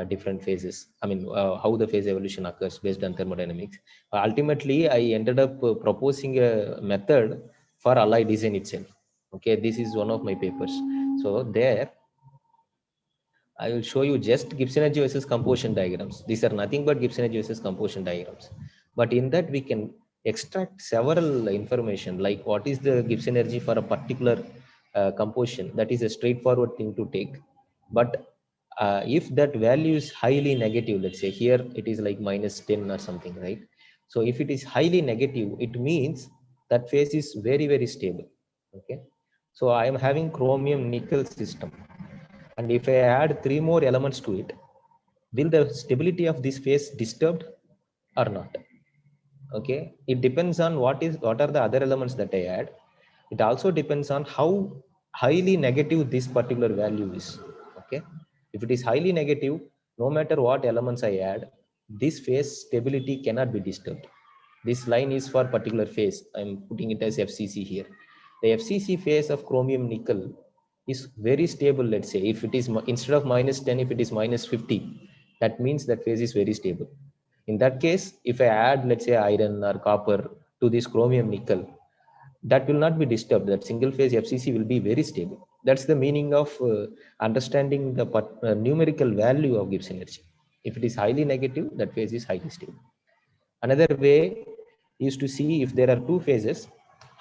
different phases. I mean, how the phase evolution occurs based on thermodynamics. Ultimately, I ended up proposing a method for alloy design itself. Okay, this is one of my papers. So there, I will show you just Gibbs energy versus composition diagrams. These are nothing but Gibbs energy versus composition diagrams. But in that, we can extract several information, like what is the Gibbs energy for a particular composition. That is a straightforward thing to take. But if that value is highly negative, let's say here it is like -10 or something, right? So if it is highly negative, it means that phase is very, very stable. Okay. So I am having chromium nickel system. And if I add 3 more elements to it, will the stability of this phase disturbed or not? Okay, it depends on what are the other elements that I add. It also depends on how highly negative this particular value is. Okay, if it is highly negative, no matter what elements I add, this phase stability cannot be disturbed. This line is for particular phase. I'm putting it as FCC here. The FCC phase of chromium nickel is very stable. Let's say if it is instead of -10, if it is -50, that means that phase is very stable. In that case, if I add, let's say, iron or copper to this chromium nickel, that will not be disturbed. That single phase FCC will be very stable. That's the meaning of understanding the numerical value of Gibbs energy. If it is highly negative, that phase is highly stable. Another way is to see if there are two phases,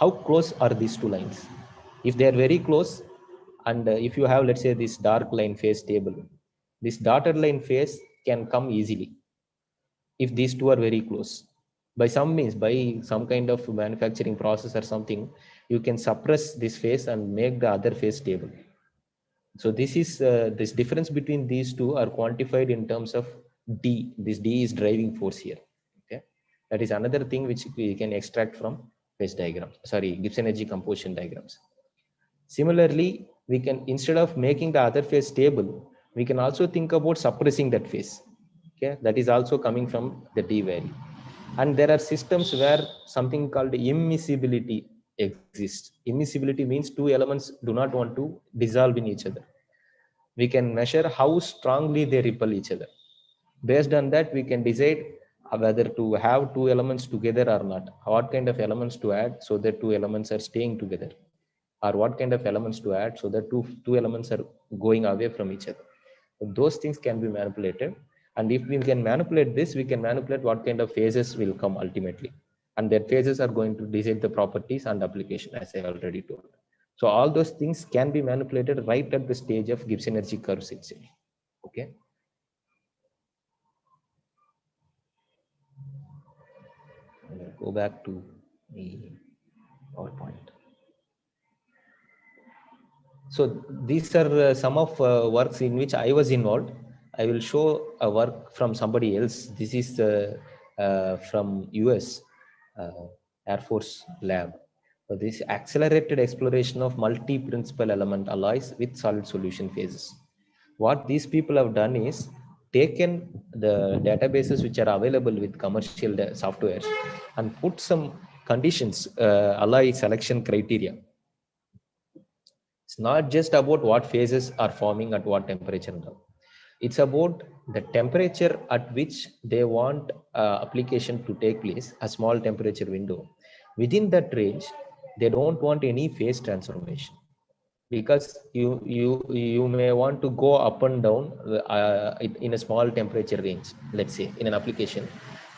how close are these two lines? If they are very close, and if you have, let's say, this dark line phase table, this dotted line phase can come easily if these two are very close. By some means, by some kind of manufacturing process or something, you can suppress this phase and make the other phase stable. So this is this difference between these two are quantified in terms of D. This D is driving force here. Okay, that is another thing which we can extract from phase diagrams. Sorry, Gibbs energy composition diagrams. Similarly, we can, instead of making the other phase stable, we can also think about suppressing that phase. Okay, that is also coming from the D value. And there are systems where something called immiscibility exists. Immiscibility means two elements do not want to dissolve in each other. We can measure how strongly they repel each other. Based on that, we can decide whether to have two elements together or not, what kind of elements to add so that two elements are staying together, or what kind of elements to add so that two elements are going away from each other. Those things can be manipulated, and if we can manipulate this, we can manipulate what kind of phases will come ultimately, and that phases are going to decide the properties and application, as I already told. So all those things can be manipulated right at the stage of Gibbs energy curves itself. Okay. Go back to the PowerPoint. So these are some of works in which I was involved. I will show a work from somebody else. This is from US Air Force lab. So this accelerated exploration of multi-principal element alloys with solid solution phases. What these people have done is taken the databases which are available with commercial softwares and put some conditions, alloy selection criteria. It's not just about what phases are forming at what temperature now. It's about the temperature at which they want application to take place, a small temperature window. Within that range, they don't want any phase transformation, because you may want to go up and down in a small temperature range. Let's say in an application,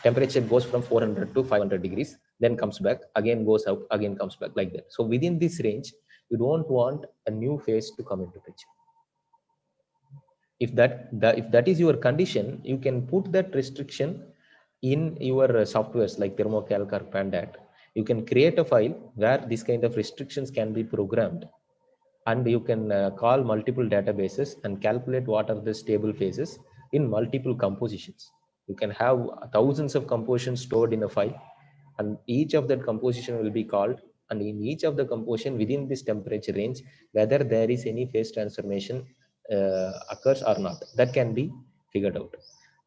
temperature goes from 400 to 500 degrees, then comes back, again goes up, again comes back, like that. So within this range, you don't want a new phase to come into picture. If that is your condition, you can put that restriction in your softwares like thermocalc or pandat. You can create a file where this kind of restrictions can be programmed, and you can call multiple databases and calculate what are the stable phases in multiple compositions. You can have thousands of compositions stored in a file, and each of that composition will be called, and in each of the composition within this temperature range, whether there is any phase transformation occurs or not, that can be figured out.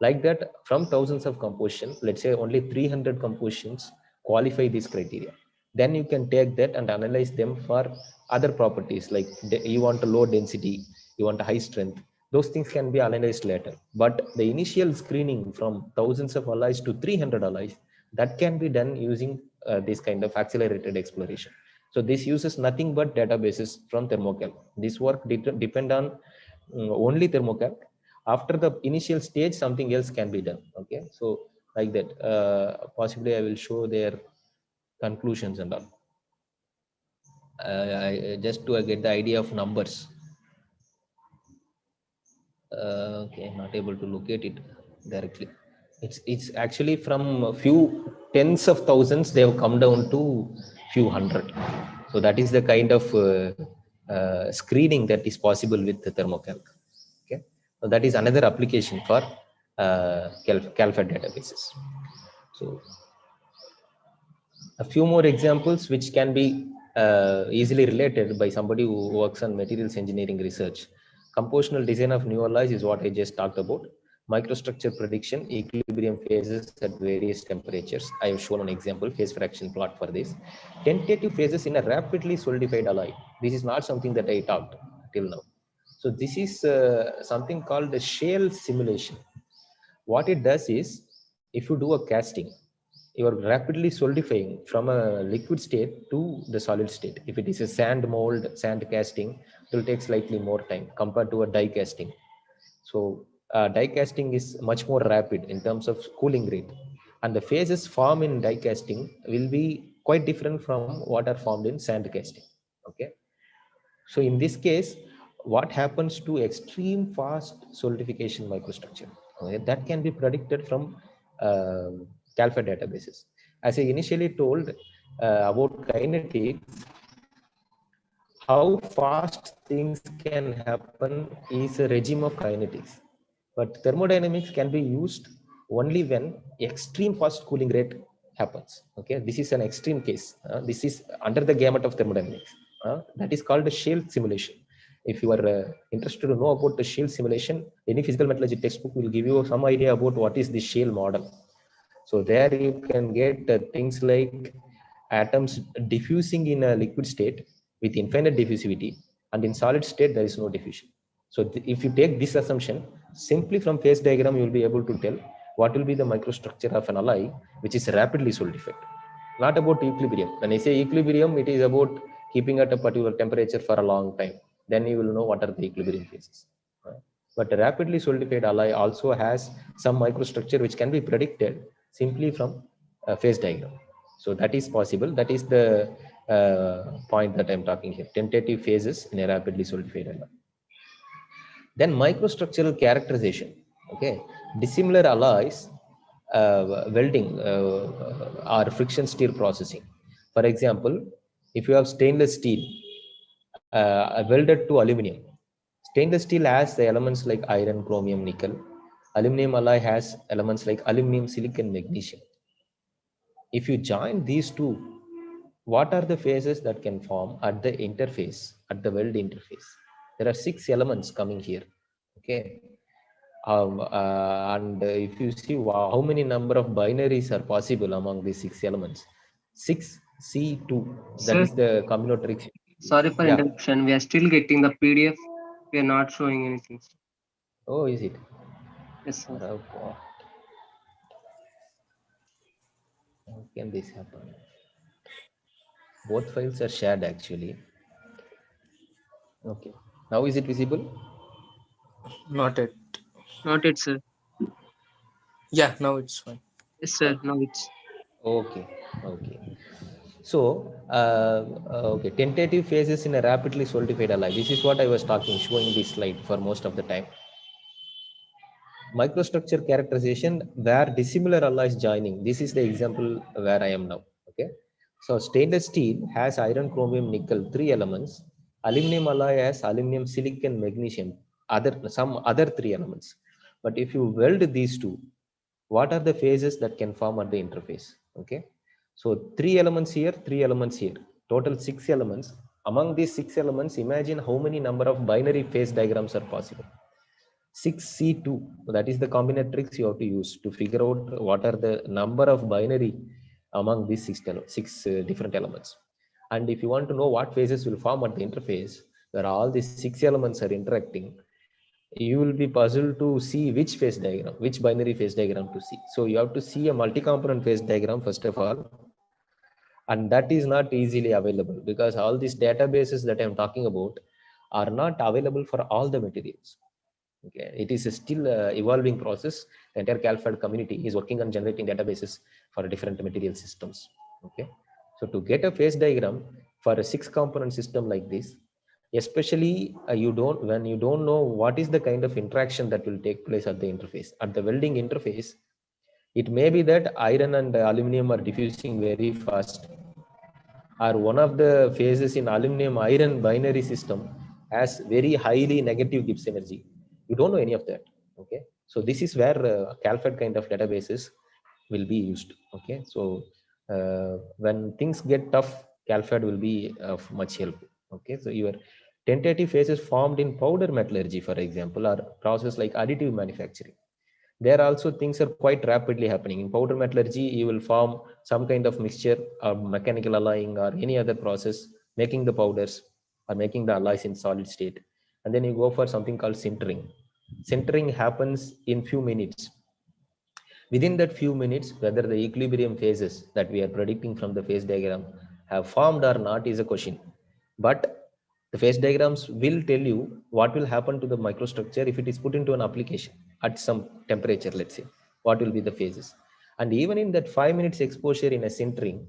Like that, from thousands of compositions, let's say only 300 compositions qualify this criteria. Then you can take that and analyze them for other properties, like you want a low density, you want a high strength. Those things can be analyzed later. But the initial screening from thousands of alloys to 300 alloys, that can be done using this kind of accelerated exploration. So this uses nothing but databases from thermocalc. This work depend on only thermocalc. After the initial stage, something else can be done. Okay, so like that, possibly I will show their conclusions and all. Just to get the idea of numbers. Okay, not able to locate it directly. It's actually from a few tens of thousands, they have come down to few hundred. So that is the kind of screening that is possible with the thermocalc. Okay, so that is another application for CalFET databases. So a few more examples which can be easily related by somebody who works on materials engineering research. Compositional design of new alloys is what I just talked about. Microstructure prediction, equilibrium phases at various temperatures. I have shown an example, phase fraction plot for this. Tentative phases in a rapidly solidified alloy. This is not something that I talked till now. So this is something called the shale simulation. What it does is, if you do a casting, you are rapidly solidifying from a liquid state to the solid state. If it is a sand mold, sand casting, it will take slightly more time compared to a die casting. So die casting is much more rapid in terms of cooling rate, and the phases formed in die casting will be quite different from what are formed in sand casting. Okay, so in this case, what happens to extreme fast solidification microstructure? Okay, that can be predicted from CalFET databases. As I initially told about kinetics, how fast things can happen is a regime of kinetics. But thermodynamics can be used only when extreme fast cooling rate happens. Okay, this is an extreme case. This is under the gamut of thermodynamics. That is called a shale simulation. If you are interested to know about the shale simulation, any physical metallurgy textbook will give you some idea about what is the shale model. So there you can get things like atoms diffusing in a liquid state with infinite diffusivity, and in solid state there is no diffusion. So if you take this assumption, simply from phase diagram you will be able to tell what will be the microstructure of an alloy which is rapidly solidified. Not about equilibrium. When I say equilibrium, it is about keeping at a particular temperature for a long time. Then you will know what are the equilibrium phases. But a rapidly solidified alloy also has some microstructure which can be predicted simply from phase diagram. So that is possible. That is the point that I'm talking here. Tentative phases in a rapidly solidified alloy. Then microstructural characterization. Okay, dissimilar alloys, welding or friction stir processing. For example, if you have stainless steel welded to aluminum, stainless steel has the elements like iron, chromium, nickel. Aluminum alloy has elements like aluminum, silicon, magnesium. If you join these two, what are the phases that can form at the interface, at the weld interface? There are 6 elements coming here. Okay. And if you see how many number of binaries are possible among these 6 elements, 6C2, that Sir, is the combinatorics. sorry for Yeah. interruption. We are still getting the PDF. We are not showing anything. Oh, is it? Yes, sir. Oh, God. How can this happen? Both files are shared actually. Okay. Now is it visible? Not yet. Not it, sir. Yeah, now it's fine. Yes, sir. Now it's. Okay. Okay. So, okay, tentative phases in a rapidly solidified alloy. This is what I was talking, showing this slide for most of the time. Microstructure characterization where dissimilar alloys joining. This is the example where I am now. Okay, so stainless steel has iron, chromium, nickel, 3 elements. Aluminum alloy has aluminum, silicon, magnesium, some other 3 elements. But if you weld these two, what are the phases that can form at the interface? Okay, so 3 elements here, 3 elements here, total 6 elements. Among these 6 elements, imagine how many number of binary phase diagrams are possible. 6C2, that is the combinatorics you have to use to figure out what are the number of binary among these 6 different elements. And if you want to know what phases will form at the interface where all these 6 elements are interacting, you will be puzzled to see which phase diagram, which binary phase diagram to see. So you have to see a multi-component phase diagram first of all, and that is not easily available because all these databases that I'm talking about are not available for all the materials. Okay, it is still evolving process. The entire CalFed community is working on generating databases for different material systems. Okay, so to get a phase diagram for a 6-component system like this, especially when you don't know what is the kind of interaction that will take place at the interface, at the welding interface, it may be that iron and aluminum are diffusing very fast, or one of the phases in aluminum iron binary system has very highly negative Gibbs energy. You don't know any of that. Okay, so this is where CalFed kind of databases will be used. Okay, so when things get tough, CalFed will be of much help. Okay, so your tentative phases formed in powder metallurgy, for example, are process like additive manufacturing. There also things are quite rapidly happening. In powder metallurgy, you will form some kind of mixture or mechanical alloying or any other process, making the powders or making the alloys in solid state. And then you go for something called sintering. Sintering happens in few minutes. Within that few minutes, whether the equilibrium phases that we are predicting from the phase diagram have formed or not is a question. But the phase diagrams will tell you what will happen to the microstructure if it is put into an application at some temperature, let's say, what will be the phases. And even in that 5 minutes exposure in a sintering,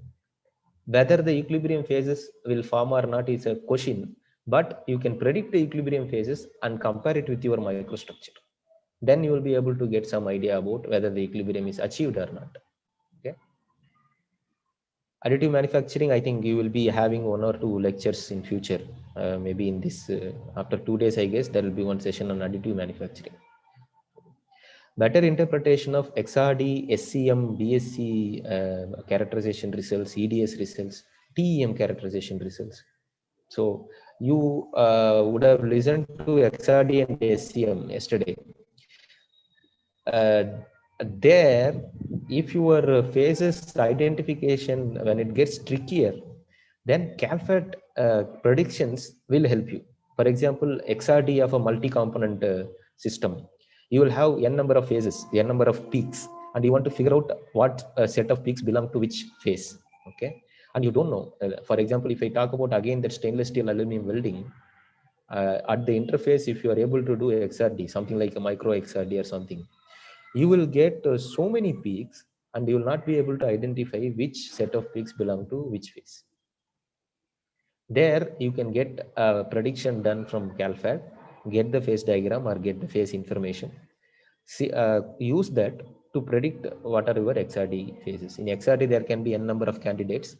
whether the equilibrium phases will form or not is a question, but you can predict the equilibrium phases and compare it with your microstructure. Then you will be able to get some idea about whether the equilibrium is achieved or not. Okay. Additive manufacturing, I think you will be having 1 or 2 lectures in future. Maybe in this, after 2 days, I guess, there will be 1 session on additive manufacturing. Better interpretation of XRD, SCM, BSc characterization results, EDS results, TEM characterization results. So you would have listened to XRD and SCM yesterday. there, if your phases identification, when it gets trickier, then CalFat predictions will help you. For example, XRD of a multi-component system, you will have n number of phases, n number of peaks, and you want to figure out what set of peaks belong to which phase. Okay, and you don't know. For example, if I talk about again that stainless steel aluminum welding, at the interface, if you are able to do XRD, something like a micro XRD or something, you will get so many peaks, and you will not be able to identify which set of peaks belong to which phase. There you can get a prediction done from CalFat, get the phase diagram or get the phase information. See, use that to predict what are your XRD phases. In XRD, there can be n number of candidates.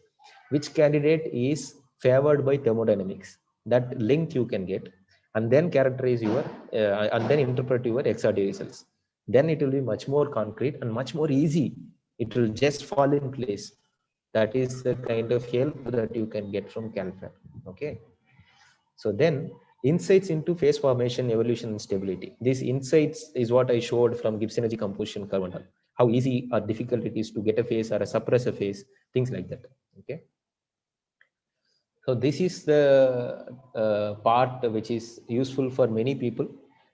Which candidate is favored by thermodynamics? That link you can get, and then characterize your, and then interpret your XRD results. Then it will be much more concrete and much more easy. It will just fall in place. That is the kind of help that you can get from CalFat. Okay. So then insights into phase formation, evolution, and stability. These insights is what I showed from Gibbs energy composition curve and all. How easy or difficult it is to get a phase or suppress a phase, things like that. Okay. So this is the part which is useful for many people.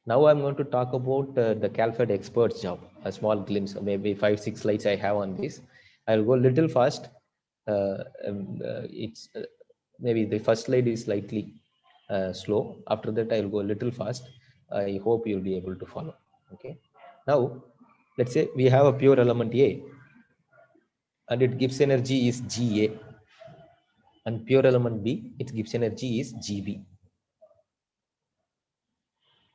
Now I'm going to talk about the CalFat expert's job. A small glimpse, maybe 5-6 slides I have on this. I'll go a little fast. It's maybe the first slide is slightly slow. After that, I'll go a little fast. I hope you'll be able to follow. Okay. Now, let's say we have a pure element A, and it gives energy is Ga, and pure element B, it gives energy is Gb.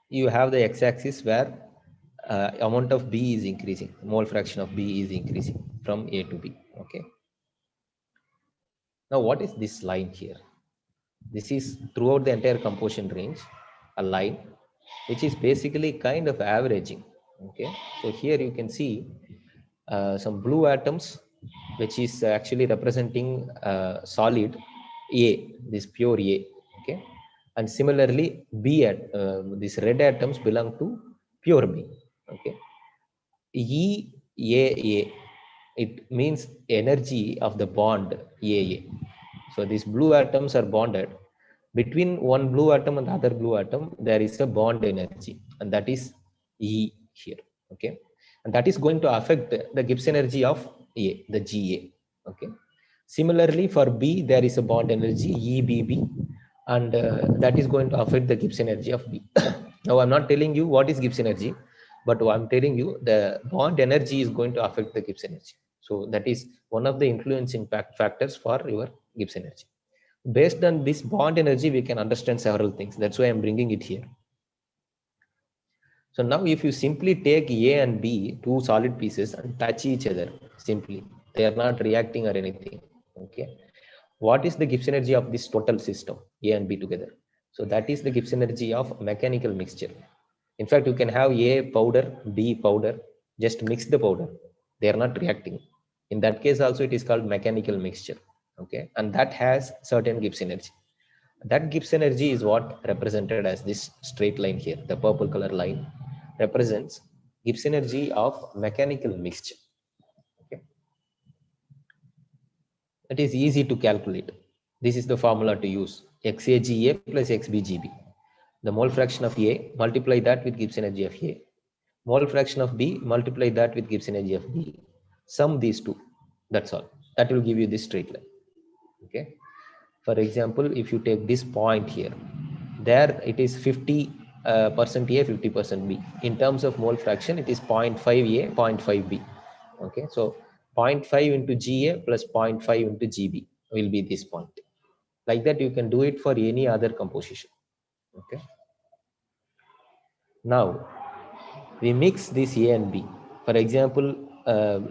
You have the x-axis where amount of B is increasing, mole fraction of B is increasing from A to B. Okay. Now, what is this line here? This is throughout the entire composition range, a line which is basically kind of averaging. Okay, so here you can see some blue atoms, which is actually representing solid A, this pure A. Okay, and similarly B at these red atoms belong to pure B. Okay, EAA, it means energy of the bond AA. So these blue atoms are bonded. Between one blue atom and the other blue atom, there is a bond energy, and that is E here. Okay, and that is going to affect the Gibbs energy of A, the Ga. Okay. Similarly, for B, there is a bond energy EBB, and that is going to affect the Gibbs energy of B. Now, I'm not telling you what is Gibbs energy, but I'm telling you the bond energy is going to affect the Gibbs energy. So that is one of the influencing factors for your Gibbs energy. Based on this bond energy, we can understand several things. That's why I'm bringing it here. So now if you simply take A and B, two solid pieces, and touch each other simply, they are not reacting or anything. Okay. What is the Gibbs energy of this total system, A and B together? So that is the Gibbs energy of mechanical mixture. In fact, you can have A powder, B powder, just mix the powder. They are not reacting. In that case also, it is called mechanical mixture. Okay, and that has certain Gibbs energy. That Gibbs energy is what represented as this straight line here. The purple color line represents Gibbs energy of mechanical mixture. Okay, it is easy to calculate. This is the formula to use: XAGA plus XBGB. The mole fraction of A, multiply that with Gibbs energy of A. Mole fraction of B, multiply that with Gibbs energy of B. Sum these two. That's all. That will give you this straight line. Okay. For example, if you take this point here, there it is 50% A, 50% B. In terms of mole fraction, it is 0.5 A, 0.5 B. Okay. So 0.5 into Ga plus 0.5 into Gb will be this point. Like that, you can do it for any other composition. Okay. Now, we mix this A and B. For example,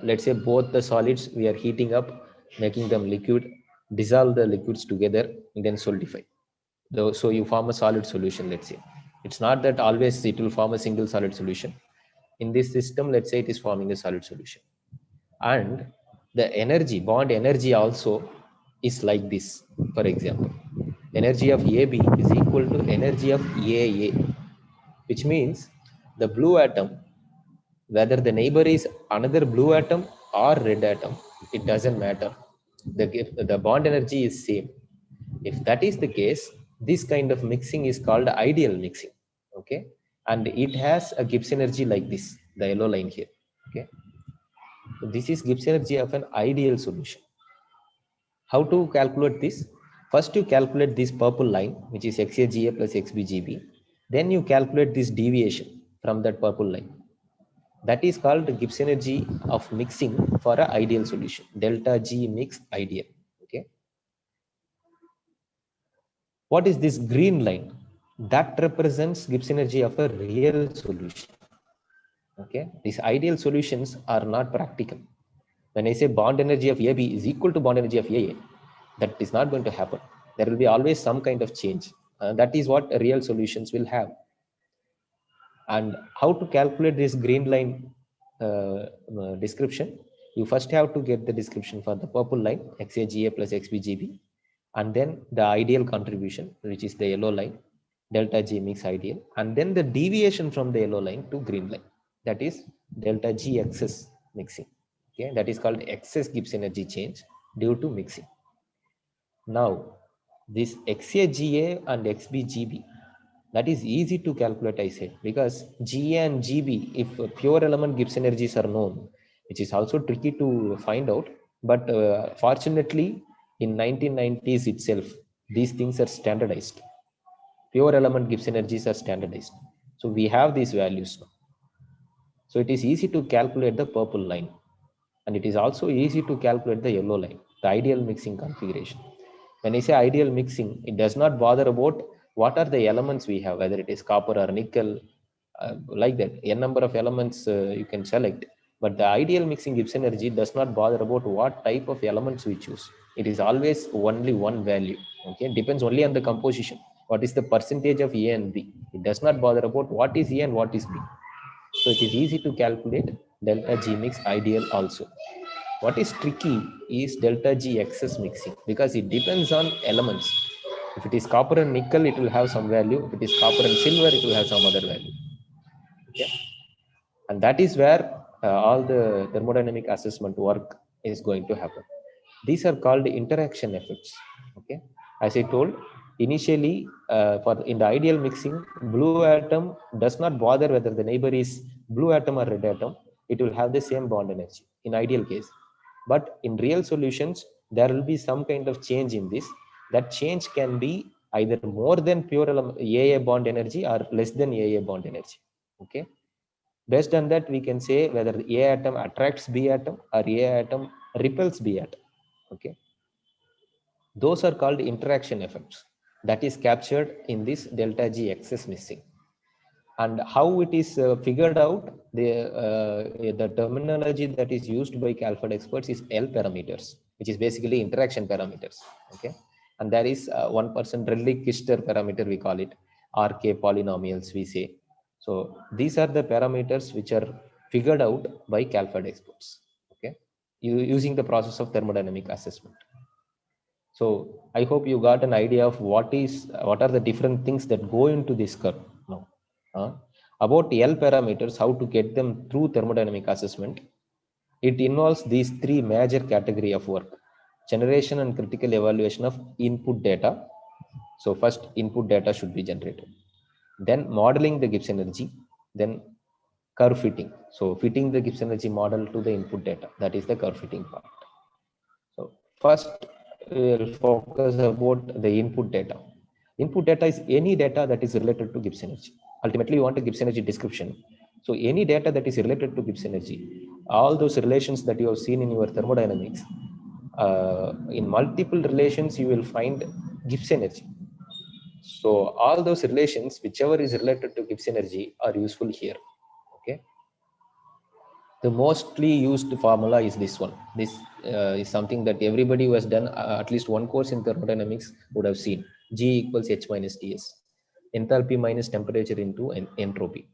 let's say both the solids we are heating up, making them liquid, dissolve the liquids together, and then solidify. So you form a solid solution, let's say. It's not that always it will form a single solid solution. In this system, let's say it is forming a solid solution. And the energy, bond energy also is like this. For example, energy of AB is equal to energy of AA, which means the blue atom Whether the neighbor is another blue atom or red atom, it doesn't matter. The bond energy is same. If that is the case, this kind of mixing is called ideal mixing. Okay, and it has a Gibbs energy like this, the yellow line here. Okay, so this is Gibbs energy of an ideal solution. How to calculate this? First, you calculate this purple line, which is XAGA plus XBGB. Then you calculate this deviation from that purple line. That is called the Gibbs energy of mixing for an ideal solution. Delta G mix ideal. Okay. What is this green line? That represents Gibbs energy of a real solution. Okay. These ideal solutions are not practical. When I say bond energy of AB is equal to bond energy of AA, that is not going to happen. There will be always some kind of change. That is what real solutions will have. And how to calculate this green line description? You first have to get the description for the purple line, XAGA plus XBGB, and then the ideal contribution, which is the yellow line, delta G mix ideal, and then the deviation from the yellow line to green line, that is delta G excess mixing. Okay, that is called excess Gibbs energy change due to mixing. Now, this XAGA and XBGB, that is easy to calculate, I said, because GA and GB, if pure element Gibbs energies are known, which is also tricky to find out, but fortunately, in 1990s itself, these things are standardized. Pure element Gibbs energies are standardized. So we have these values now. So it is easy to calculate the purple line. And it is also easy to calculate the yellow line, the ideal mixing configuration. When I say ideal mixing, it does not bother about what are the elements we have, whether it is copper or nickel, like that. N number of elements you can select. But the ideal mixing Gibbs energy does not bother about what type of elements we choose. It is always only one value. Okay, it depends only on the composition. What is the percentage of A and B? It does not bother about what is A and what is B. So it is easy to calculate delta G mix ideal also. What is tricky is delta G excess mixing because it depends on elements. If it is copper and nickel, it will have some value. If it is copper and silver, it will have some other value. Okay? And that is where all the thermodynamic assessment work is going to happen. These are called interaction effects. Okay, as I told initially, in the ideal mixing, blue atom does not bother whether the neighbor is blue atom or red atom. It will have the same bond energy in ideal case. But in real solutions, there will be some kind of change in this. That change can be either more than pure AA bond energy or less than AA bond energy. Okay. Based on that, we can say whether the A atom attracts B atom or A atom repels B atom. Okay. Those are called interaction effects. That is captured in this delta G excess mixing. And how it is figured out, the terminology that is used by Calford experts is L parameters, which is basically interaction parameters. Okay. And there is 1% Rayleigh-Kister parameter, we call it, RK polynomials, we say. So these are the parameters which are figured out by Calford experts, okay, using the process of thermodynamic assessment. So I hope you got an idea of what are the different things that go into this curve now. About L parameters, how to get them through thermodynamic assessment. It involves these three major category of work: generation and critical evaluation of input data. So first input data should be generated. Then modeling the Gibbs energy. Then curve fitting. So fitting the Gibbs energy model to the input data. That is the curve fitting part. So first we will focus about the input data. Input data is any data that is related to Gibbs energy. Ultimately, you want a Gibbs energy description. So any data that is related to Gibbs energy, all those relations that you have seen in your thermodynamics, in multiple relations, you will find Gibbs energy. So all those relations, whichever is related to Gibbs energy, are useful here. Okay. The mostly used formula is this one. This is something that everybody who has done at least one course in thermodynamics would have seen. G equals H minus Ts. Enthalpy minus temperature into entropy.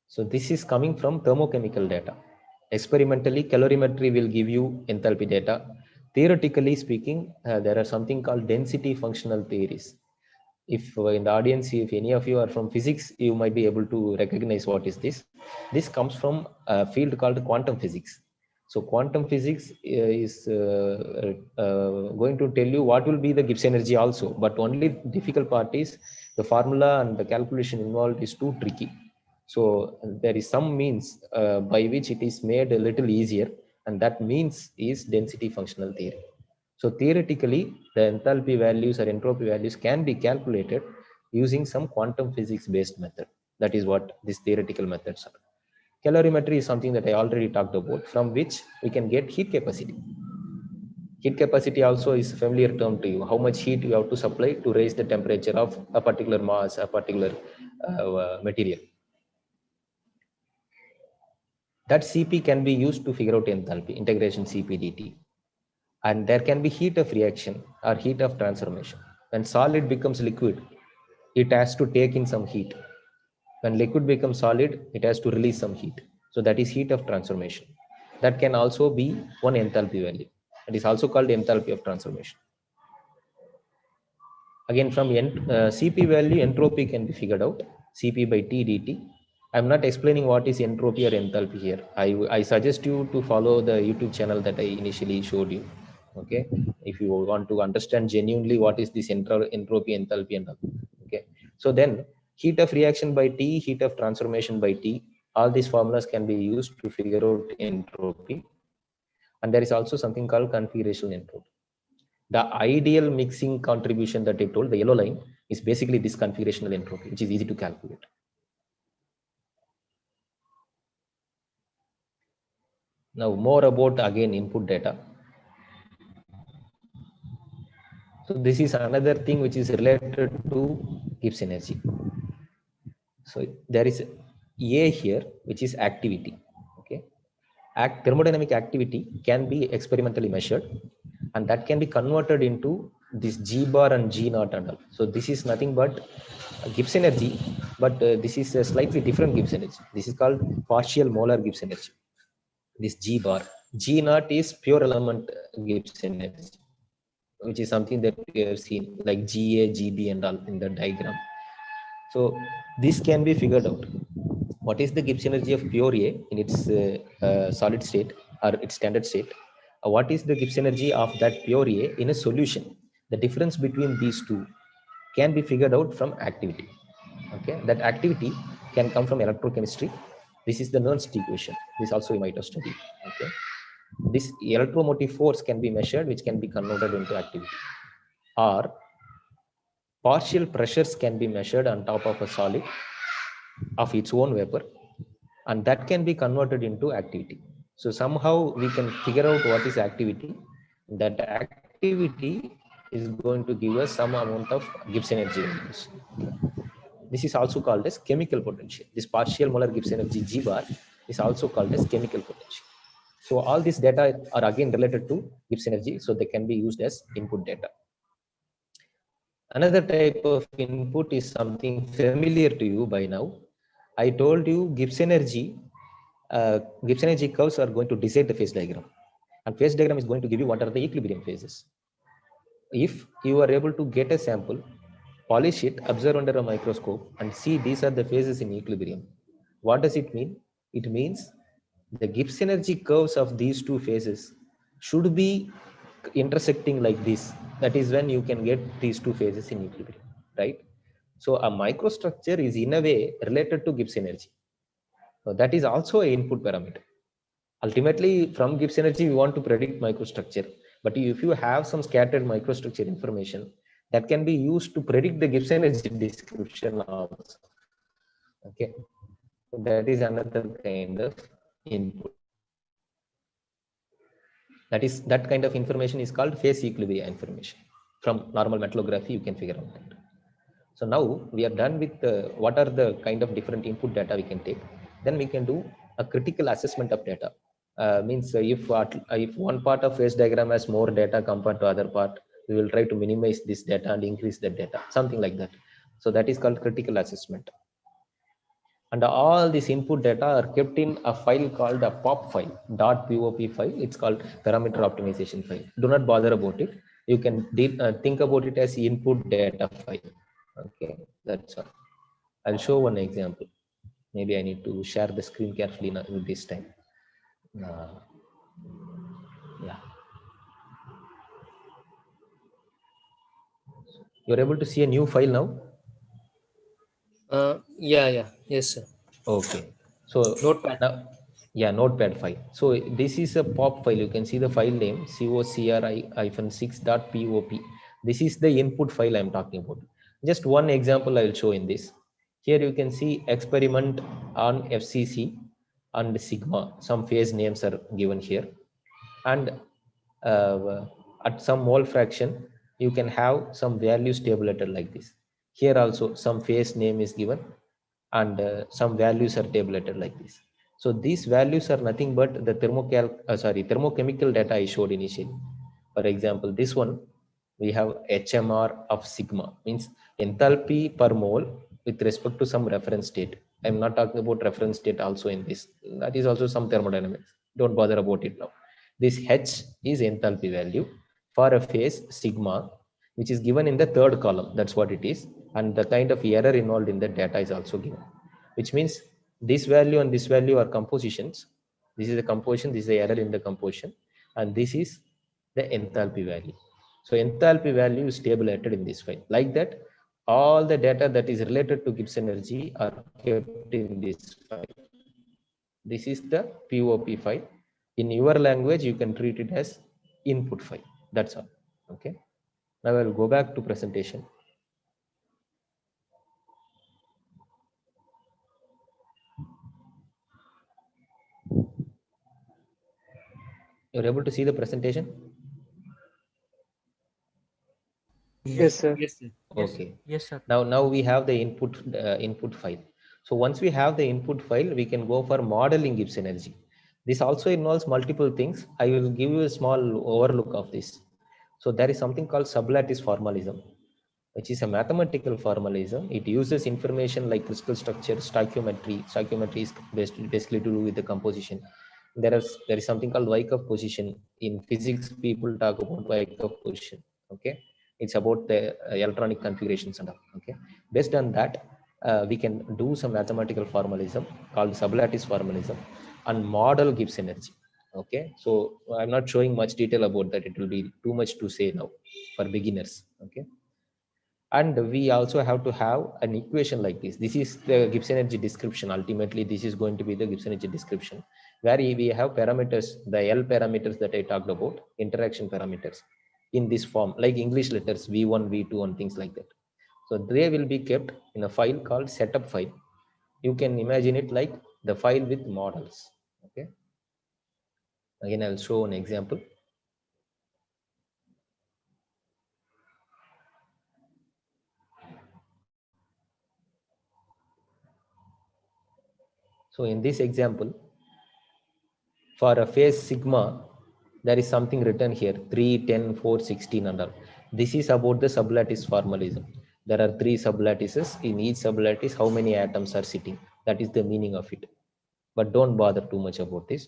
So this is coming from thermochemical data. Experimentally, calorimetry will give you enthalpy data. Theoretically speaking, there are something called density functional theories. If in the audience, if any of you are from physics, you might be able to recognize what is this. This comes from a field called quantum physics. So quantum physics is going to tell you what will be the Gibbs energy also, but only difficult part is the formula and the calculation involved is too tricky. So there is some means by which it is made a little easier, and that means is density functional theory. So theoretically, the enthalpy values or entropy values can be calculated using some quantum physics based method. That is what these theoretical methods are. Calorimetry is something that I already talked about, from which we can get heat capacity. Heat capacity also is a familiar term to you. How much heat you have to supply to raise the temperature of a particular mass, a particular material. That Cp can be used to figure out enthalpy, integration Cp dt. And there can be heat of reaction or heat of transformation. When solid becomes liquid, it has to take in some heat. When liquid becomes solid, it has to release some heat. So that is heat of transformation. That can also be one enthalpy value. It is also called enthalpy of transformation. Again, from Cp value, entropy can be figured out. Cp by T dt. I'm not explaining what is entropy or enthalpy here. I suggest you to follow the YouTube channel that I initially showed you. Okay, if you want to understand genuinely what is this entropy, enthalpy, and all. Okay, so then heat of reaction by T, heat of transformation by T, all these formulas can be used to figure out entropy. And there is also something called configurational entropy. The ideal mixing contribution that I told, the yellow line, is basically this configurational entropy, which is easy to calculate. Now more about again input data. So this is another thing which is related to Gibbs energy. So there is A here, which is activity. Okay, thermodynamic activity can be experimentally measured, and that can be converted into this G bar and G naught and all. So this is nothing but Gibbs energy, but this is a slightly different Gibbs energy. This is called partial molar Gibbs energy. This G bar, G naught is pure element Gibbs energy, which is something that we have seen like Ga, Gb and all in the diagram. So this can be figured out. What is the Gibbs energy of pure A in its solid state or its standard state? What is the Gibbs energy of that pure A in a solution? The difference between these two can be figured out from activity. Okay, that activity can come from electrochemistry. This is the Nernst equation. This also you might have studied. Okay, this electromotive force can be measured, which can be converted into activity, or partial pressures can be measured on top of a solid of its own vapor, and that can be converted into activity. So somehow we can figure out what is activity. That activity is going to give us some amount of Gibbs energy values. This is also called as chemical potential. This partial molar Gibbs energy G bar is also called as chemical potential. So all these data are again related to Gibbs energy, so they can be used as input data. Another type of input is something familiar to you by now. I told you Gibbs energy curves are going to decide the phase diagram, and phase diagram is going to give you what are the equilibrium phases. If you are able to get a sample, polish it, observe under a microscope, and see these are the phases in equilibrium. What does it mean? It means the Gibbs energy curves of these two phases should be intersecting like this. That is when you can get these two phases in equilibrium, right? So a microstructure is in a way related to Gibbs energy. So that is also an input parameter. Ultimately, from Gibbs energy, we want to predict microstructure. But if you have some scattered microstructure information, that can be used to predict the Gibbs energy description also. Okay, so that is another kind of input. That kind of information is called phase equilibrium information. From normal metallography, you can figure out that. So now we are done with what are the kind of different input data we can take. Then we can do a critical assessment of data. Means if one part of phase diagram has more data compared to other part, we will try to minimize this data and increase the data, something like that. So that is called critical assessment. And all these input data are kept in a file called a pop file, .pop file. It's called parameter optimization file. Do not bother about it. You can think about it as input data file. Okay, that's all. I'll show one example. Maybe I need to share the screen carefully now this time. Uh, yeah, you're able to see a new file now. Yeah, yes, sir. Okay, so Notepad. now, yeah, notepad file. So this is a pop file. You can see the file name cocri-6.pop. This is the input file I'm talking about. Just one example I'll show in this. Here you can see experiment on FCC and sigma. Some phase names are given here, and uh, at some mole fraction you can have some values tabulated like this. Here also some phase name is given, and some values are tabulated like this. So these values are nothing but the thermochemical data I showed initially. For example, this one, we have HMR of sigma, means enthalpy per mole with respect to some reference state. I'm not talking about reference state also in this. That is also some thermodynamics. Don't bother about it now. This H is enthalpy value for a phase sigma, which is given in the third column. That's what it is. And the kind of error involved in the data is also given, which means this value and this value are compositions. This is the composition, this is the error in the composition, and this is the enthalpy value. So enthalpy value is tabulated in this file. Like that, all the data that is related to Gibbs energy are kept in this file. This is the POP file. In your language, you can treat it as input file. That's all. Okay. Now I'll go back to presentation. You're able to see the presentation? Yes, sir. Yes, sir. Okay. Yes, sir. Now we have the input file. So once we have the input file, we can go for modeling Gibbs energy. This also involves multiple things. I will give you a small overlook of this. So there is something called sublattice formalism, which is a mathematical formalism. It uses information like crystal structure, stoichiometry. Stoichiometry is basically to do with the composition. There is something called Wyckoff position. In physics, people talk about Wyckoff position. Okay, it's about the electronic configurations and all. Okay, based on that, we can do some mathematical formalism called sublattice formalism and model Gibbs energy. Okay, so I'm not showing much detail about that. It will be too much to say now for beginners. Okay, and we also have to have an equation like this. This is the Gibbs energy description. Ultimately, this is going to be the Gibbs energy description, where we have parameters, the L parameters that I talked about, interaction parameters, in this form, like English letters V1, V2, and things like that. So they will be kept in a file called setup file. You can imagine it like the file with models. Okay, again I'll show an example. So in this example, for a phase sigma, there is something written here 3, 10, 4, 16 and all. This is about the sublattice formalism. There are 3 sublattices. In each sublattice, how many atoms are sitting? That is the meaning of it. But don't bother too much about this.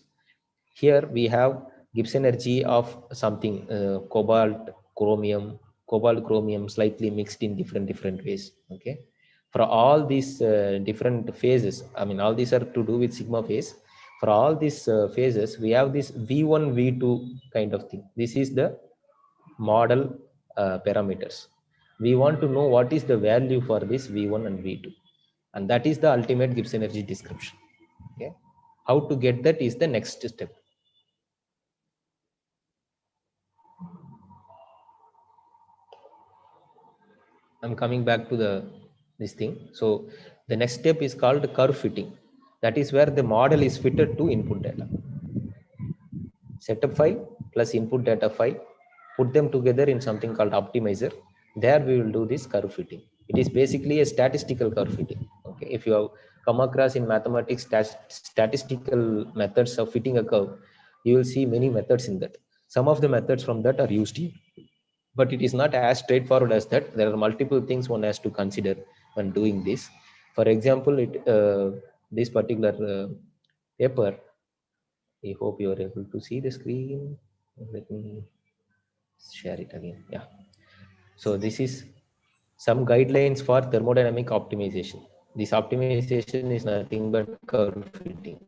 Here we have Gibbs energy of something, cobalt chromium slightly mixed in different ways. Okay, for all these different phases, I mean all these are to do with sigma phase. For all these phases, we have this V1 V2 kind of thing. This is the model parameters. We want to know what is the value for this V1 and V2, and that is the ultimate Gibbs energy description. Okay, how to get that is the next step. I'm coming back to this thing. So the next step is called curve fitting. That is where the model is fitted to input data. Setup file plus input data file, put them together in something called optimizer. There we will do this curve fitting. It is basically a statistical curve fitting. Okay, if you have come across in mathematics statistical methods of fitting a curve, you will see many methods in that. Some of the methods from that are used here, but it is not as straightforward as that. There are multiple things one has to consider when doing this. For example, this particular paper, I hope you are able to see the screen. Let me share it again. Yeah, so this is some guidelines for thermodynamic optimization. This optimization is nothing but curve fitting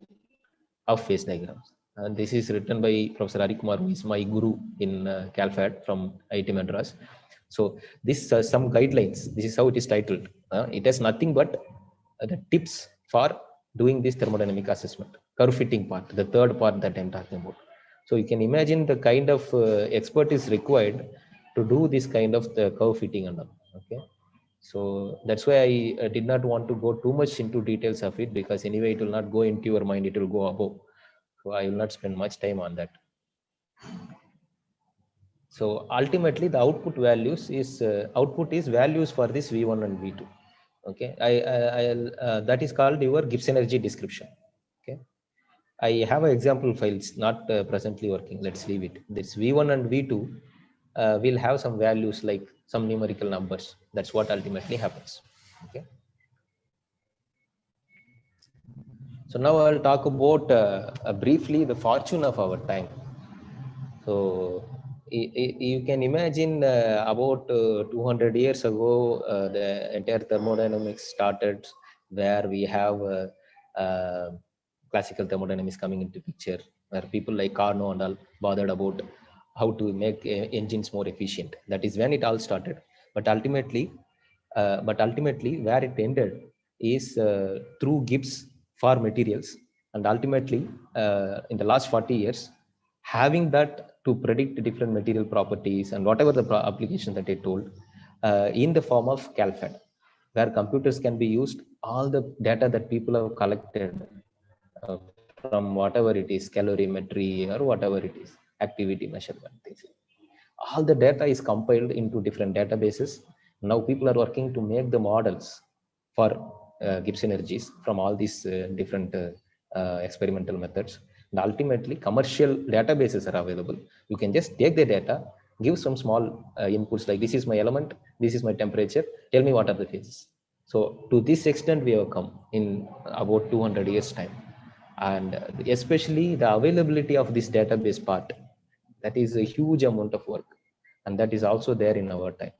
of phase diagrams. And this is written by Professor Ari Kumar, who is my guru in CalFAT from IIT Madras. So this some guidelines. This is how it is titled. It has nothing but the tips for doing this thermodynamic assessment, curve fitting part, the third part that I'm talking about. So you can imagine the kind of expert is required to do this kind of the curve fitting and all. Okay. So that's why I did not want to go too much into details of it, because anyway it will not go into your mind, it will go above. So I will not spend much time on that. So ultimately the output is values for this V1 and V2. Okay, that is called your Gibbs energy description. Okay, I have an example files not presently working. Let's leave it. This V1 and V2 will have some values like some numerical numbers. That's what ultimately happens. Okay. So now I'll talk about briefly the fortune of our time. So you can imagine about 200 years ago, the entire thermodynamics started, where we have classical thermodynamics coming into picture, where people like Carnot and all bothered about how to make engines more efficient. That is when it all started. But ultimately, where it ended is through Gibbs for materials, and ultimately in the last 40 years, having that to predict different material properties and whatever the application that I told, in the form of CalFAD, where computers can be used, all the data that people have collected from whatever it is, calorimetry or whatever it is, activity measurement things. All the data is compiled into different databases. Now people are working to make the models for Gibbs energies from all these different experimental methods. And ultimately, commercial databases are available. You can just take the data, give some small inputs like this is my element, this is my temperature, tell me what are the phases. So to this extent, we have come in about 200 years time. And especially the availability of this database part, that is a huge amount of work, and that is also there in our time.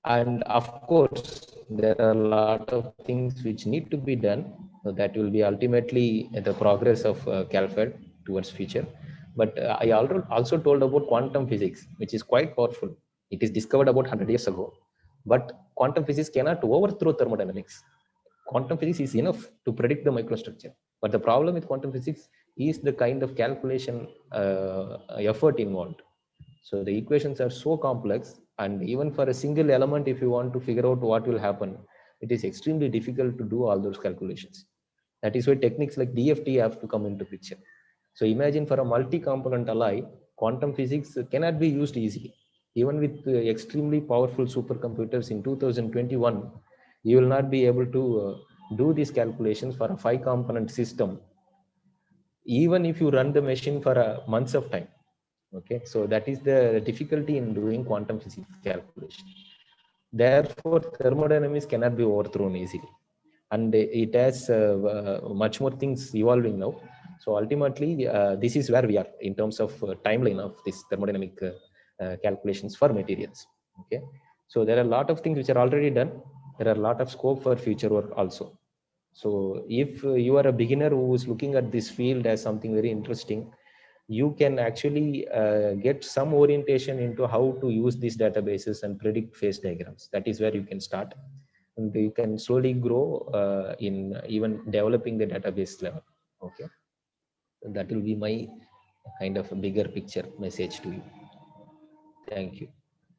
And of course there are a lot of things which need to be done, so that will be ultimately the progress of CalFed towards future. But I also told about quantum physics, which is quite powerful. It is discovered about 100 years ago, but quantum physics cannot overthrow thermodynamics. Quantum physics is enough to predict the microstructure, but the problem with quantum physics is the kind of calculation effort involved. So the equations are so complex, and even for a single element, if you want to figure out what will happen, it is extremely difficult to do all those calculations. That is why techniques like DFT have to come into picture. So imagine for a multi-component alloy, quantum physics cannot be used easily. Even with extremely powerful supercomputers in 2021, you will not be able to do these calculations for a 5-component system, even if you run the machine for a months of time. Okay, so that is the difficulty in doing quantum physics calculation. Therefore thermodynamics cannot be overthrown easily, and it has much more things evolving now. So ultimately this is where we are in terms of timeline of this thermodynamic calculations for materials. Okay, so there are a lot of things which are already done. There are a lot of scope for future work also. So if you are a beginner who is looking at this field as something very interesting, you can actually get some orientation into how to use these databases and predict phase diagrams. That is where you can start, and you can slowly grow in even developing the database level. Okay, that will be my kind of a bigger picture message to you. Thank you.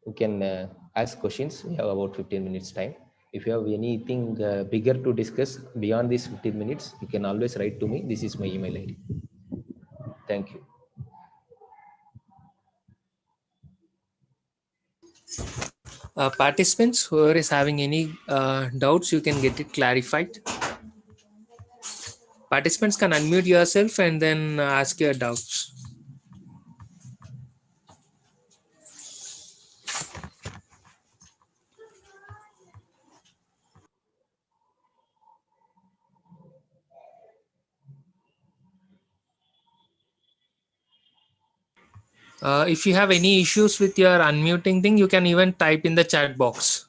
You can ask questions. We have about 15 minutes time. If you have anything bigger to discuss beyond these 15 minutes, you can always write to me. This is my email ID. Thank you. Participants, whoever is having any doubts, you can get it clarified. Participants can unmute yourself and then ask your doubts. If you have any issues with your unmuting thing, you can even type in the chat box.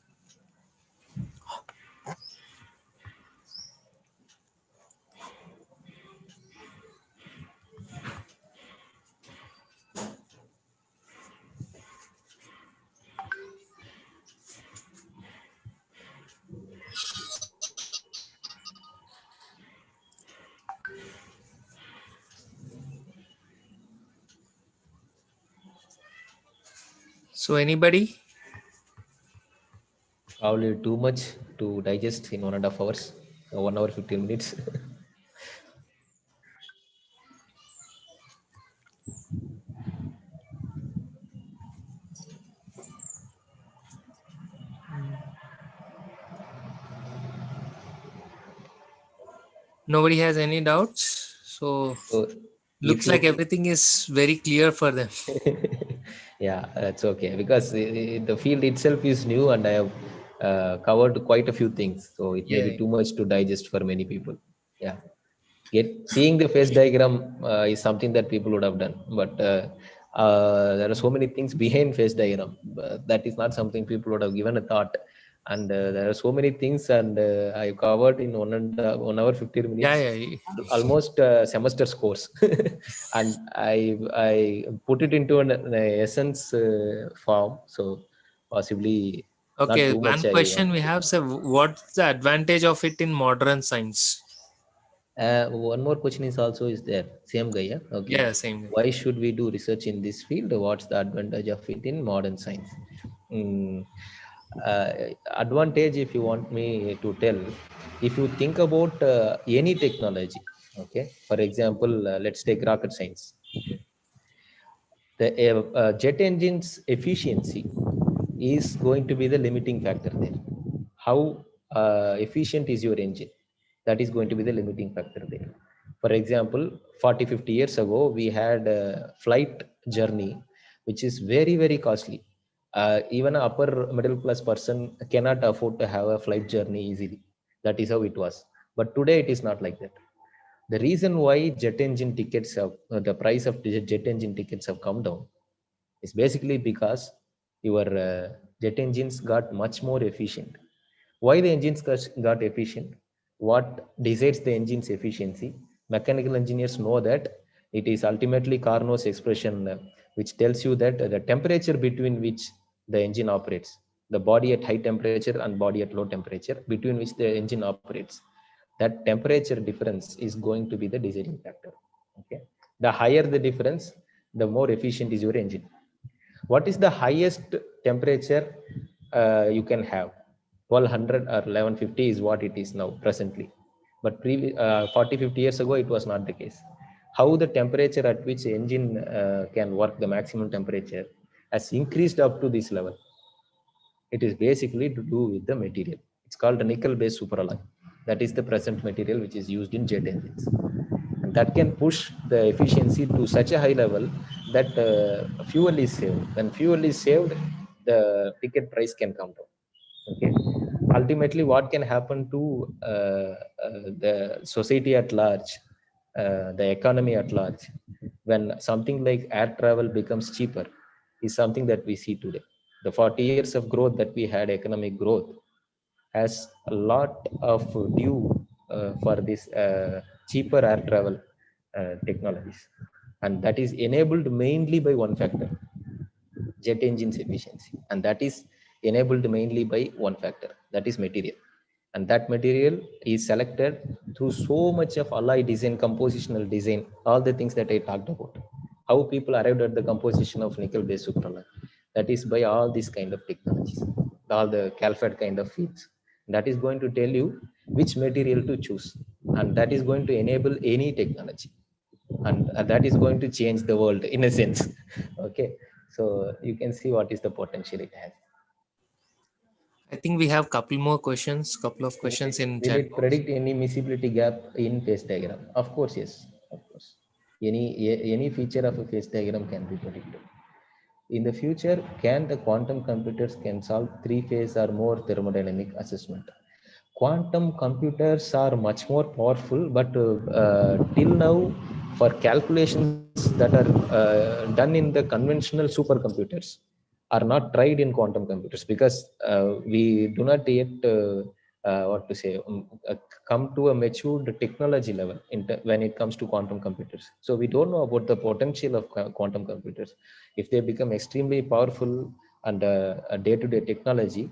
So anybody? Probably too much to digest in 1.5 hours, 1 hour 15 minutes. Nobody has any doubts. So So if looks like you everything is very clear for them. yeah, that's okay because the field itself is new and I have covered quite a few things, so it may be Yeah. too much to digest for many people. Yeah, seeing the phase diagram is something that people would have done, but there are so many things behind phase diagram, that is not something people would have given a thought. And there are so many things, and I covered in 1 hour 15 Yeah, minutes yeah. almost semester course. And I put it into an essence form, so possibly not Okay, too much one I question want we to. have, so what's the advantage of it in modern science? One more question is also is there. Same guy, yeah? Okay. Yeah, same. Why should we do research in this field? What's the advantage of it in modern science? Mm, uh, Advantage, if you want me to tell, if you think about any technology, okay. For example, let's take rocket science. The jet engine's efficiency is going to be the limiting factor there. How efficient is your engine? That is going to be the limiting factor there. For example, 40, 50 years ago, we had a flight journey, which is very, very costly. Even an upper middle class person cannot afford to have a flight journey easily. That is how it was. But today, it is not like that. The reason why jet engine tickets have, the price of jet engine tickets have come down is basically because your jet engines got much more efficient. Why the engines got efficient? What decides the engine's efficiency? Mechanical engineers know that it is ultimately Carnot's expression, which tells you that the temperature between which the engine operates, the body at high temperature and body at low temperature, between which the engine operates, that temperature difference is going to be the deciding factor. Okay, the higher the difference, the more efficient is your engine. What is the highest temperature you can have? 1200 or 1150 is what it is now presently, but 40 50 years ago it was not the case. How the temperature at which engine can work, the maximum temperature, has increased up to this level. It is basically to do with the material. It's called a nickel based superalloy. That is the present material which is used in jet engines, and that can push the efficiency to such a high level that fuel is saved. When fuel is saved, the ticket price can come down. Okay, ultimately what can happen to the society at large, the economy at large, when something like air travel becomes cheaper, is something that we see today. The 40 years of growth that we had, economic growth, has a lot of due for this cheaper air travel technologies, and that is enabled mainly by one factor: jet engines efficiency. And that is enabled mainly by one factor, that is material. And that material is selected through so much of alloy design, compositional design, all the things that I talked about. How people arrived at the composition of nickel based superalloy, that is by all these kind of technologies, all the calfat kind of fields. That is going to tell you which material to choose, and that is going to enable any technology, and that is going to change the world in a sense. Okay, so you can see what is the potential it has. I think we have couple of will questions it, in will chat it box. predict any miscibility gap in phase diagram? Of course, yes. Of course, any feature of a phase diagram can be predicted. In the future, can the quantum computers can solve three-phase or more thermodynamic assessment? Quantum computers are much more powerful, but till now, for calculations that are done in the conventional supercomputers, are not tried in quantum computers, because we do not yet what to say come to a matured technology level when it comes to quantum computers. So we don't know about the potential of quantum computers. If they become extremely powerful and a day-to-day technology,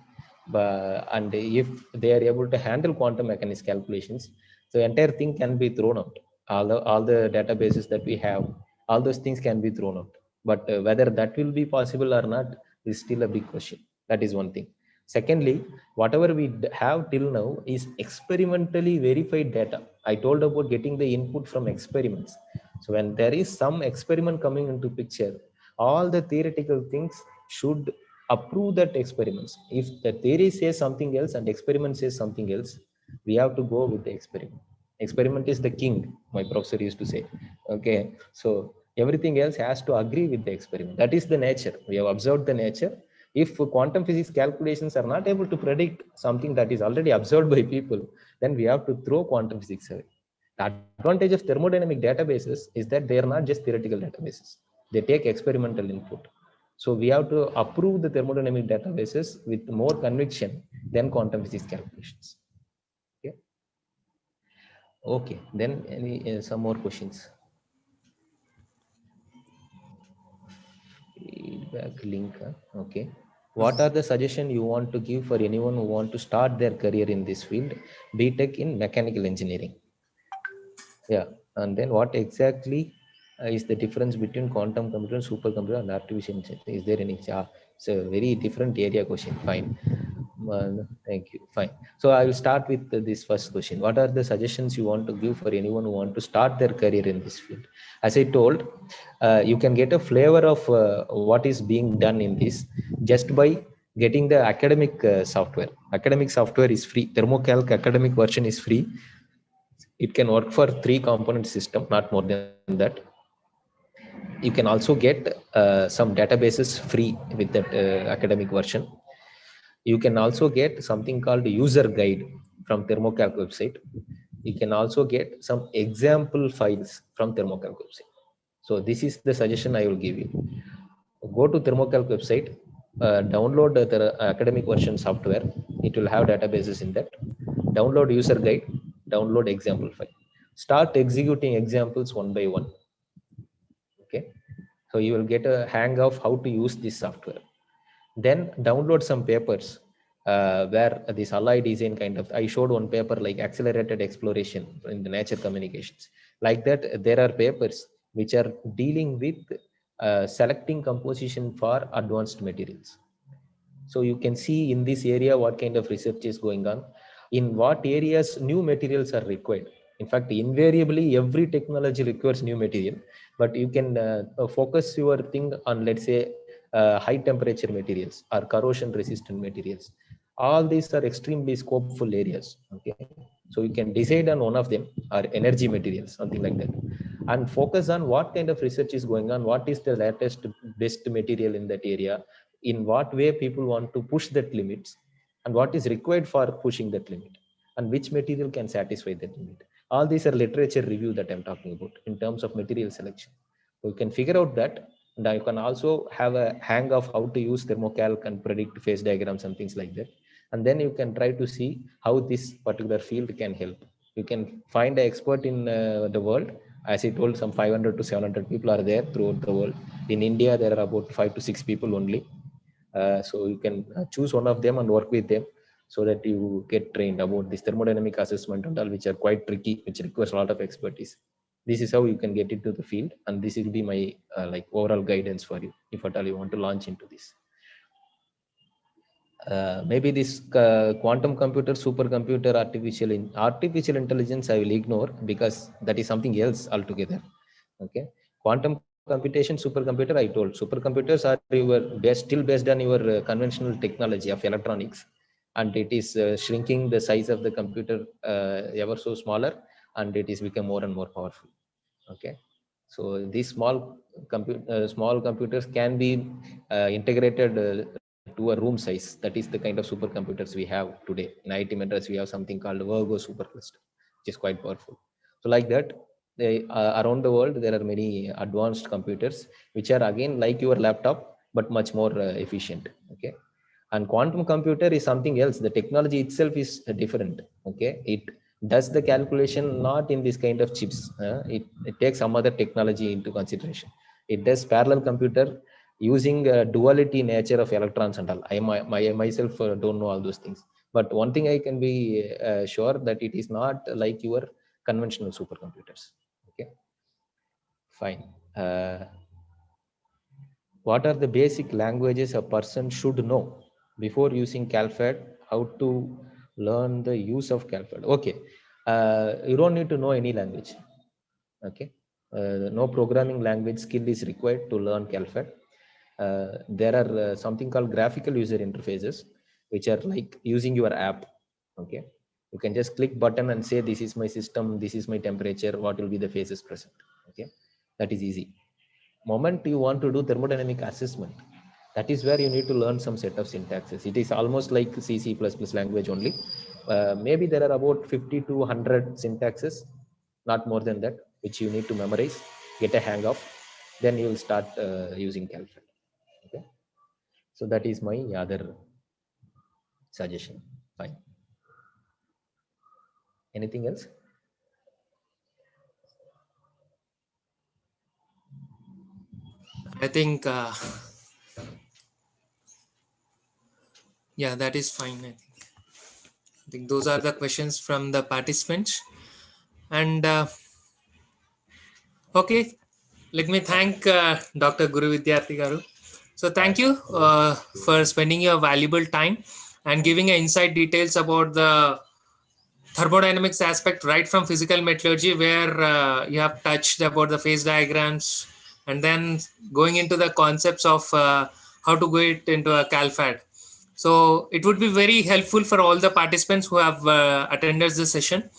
and if they are able to handle quantum mechanics calculations, the entire thing can be thrown out. All the databases that we have, all those things can be thrown out. But whether that will be possible or not, is still a big question. That is one thing. Secondly, whatever we have till now is experimentally verified data. I told about getting the input from experiments. So when there is some experiment coming into picture, all the theoretical things should approve that experiments. If the theory says something else and experiment says something else, we have to go with the experiment. Experiment is the king, my professor used to say. Okay, so everything else has to agree with the experiment. That is the nature. We have observed the nature. If quantum physics calculations are not able to predict something that is already observed by people, then we have to throw quantum physics away. The advantage of thermodynamic databases is that they are not just theoretical databases. They take experimental input. So we have to approve the thermodynamic databases with more conviction than quantum physics calculations. Okay. Okay. Then any some more questions? Feedback link. Okay. What are the suggestions you want to give for anyone who want to start their career in this field, BTech in mechanical engineering? Yeah. And then what exactly is the difference between quantum computer, supercomputer, and artificial intelligence? Is there any? It's a very different area question. Fine. Thank you. Fine. So I will start with this first question. What are the suggestions you want to give for anyone who want to start their career in this field? As I told, you can get a flavor of what is being done in this just by getting the academic software. Academic software is free. Thermocalc academic version is free. It can work for 3 component system, not more than that. You can also get some databases free with that academic version. You can also get something called user guide from thermocalc website. You can also get some example files from thermocalc website. So this is the suggestion I will give you. Go to thermocalc website, download the academic version software. It will have databases in that. Download user guide, download example file. Start executing examples one by one. Okay, so you will get a hang of how to use this software. Then download some papers where this alloy design kind of, I showed one paper like accelerated exploration in the nature communications. Like that, there are papers which are dealing with selecting composition for advanced materials. So you can see in this area what kind of research is going on, in what areas new materials are required. In fact, invariably every technology requires new material, but you can focus your thing on, let's say, high temperature materials or corrosion resistant materials. All these are extremely scopeful areas. Okay, so you can decide on one of them, or energy materials, something like that, and focus on what kind of research is going on, what is the latest best material in that area, in what way people want to push that limits, and what is required for pushing that limit, and which material can satisfy that limit. All these are literature review that I'm talking about in terms of material selection. So you can figure out that, and you can also have a hang of how to use thermocalc and predict phase diagrams and things like that. And then you can try to see how this particular field can help. You can find an expert in the world. As I told, some 500 to 700 people are there throughout the world. In India, there are about 5 to 6 people only. So you can choose one of them and work with them, so that you get trained about this thermodynamic assessment and all, which are quite tricky, which requires a lot of expertise. This is how you can get into the field, and this will be my like overall guidance for you if at all you want to launch into this. Maybe this quantum computer, supercomputer, artificial intelligence, I will ignore, because that is something else altogether. Okay, quantum computation, supercomputer, I told supercomputers are still based on your conventional technology of electronics, and it is shrinking the size of the computer ever so smaller, and it is become more and more powerful. Okay, so these small computers can be integrated to a room size. That is the kind of supercomputers we have today. In IIT Madras, we have something called Virgo supercluster, which is quite powerful. So like that, around the world, there are many advanced computers, which are again like your laptop, but much more efficient. Okay, and quantum computer is something else. The technology itself is different. Okay, it does the calculation not in this kind of chips. It takes some other technology into consideration. It does parallel computer using duality nature of electrons and all. I myself don't know all those things, but one thing I can be sure, that it is not like your conventional supercomputers. Okay, fine. What are the basic languages a person should know before using CalFed? How to learn the use of CalFed? Okay, you don't need to know any language. Okay, no programming language skill is required to learn CalFed. There are something called graphical user interfaces, which are like using your app. Okay, you can just click button and say, this is my system, this is my temperature, what will be the phases present. Okay, that is easy. Moment you want to do thermodynamic assessment, that is where you need to learn some set of syntaxes. It is almost like C++ language only. Maybe there are about 50 to 100 syntaxes, not more than that, which you need to memorize, get a hang of. Then you will start using CalFed. Okay, so that is my other suggestion. Fine. Anything else? I think, yeah, that is fine. I think those are Okay. the questions from the participants. And okay, let me thank Dr. Guruvidyathri Garu. So thank you for spending your valuable time and giving insight details about the thermodynamics aspect right from physical metallurgy, where you have touched about the phase diagrams and then going into the concepts of how to go it into a CalFAD. So it would be very helpful for all the participants who have attended this session.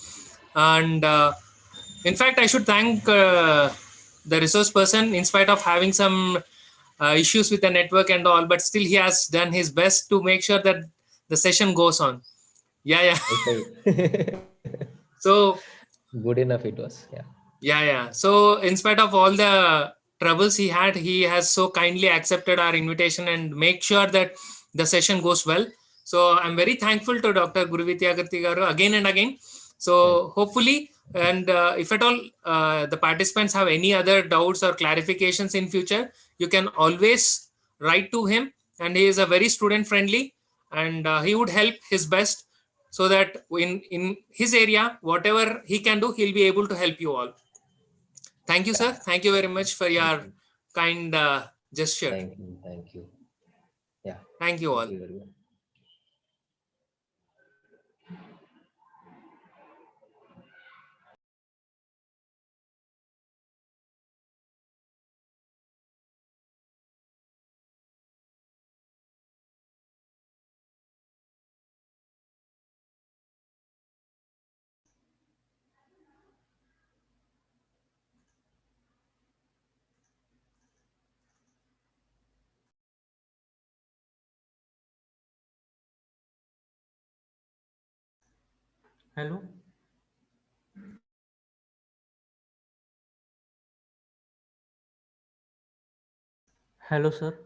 And in fact, I should thank the resource person, in spite of having some issues with the network and all, but still he has done his best to make sure that the session goes on. Yeah, yeah. Wi-Fi. So Good enough it was. Yeah. yeah. So in spite of all the troubles he had, he has so kindly accepted our invitation and make sure that the session goes well. So I'm very thankful to Dr. Guruvidyathri Garu again and again. Yeah. So hopefully, and if at all the participants have any other doubts or clarifications in future, you can always write to him, and he is a very student friendly, and he would help his best so that in his area, whatever he can do, he'll be able to help you all. Thank you, Yeah. sir. Thank you very much for Thank your you. kind gesture. Thank you. Thank you. Yeah. Thank you Thank all. you very much. Hello. Hello, sir.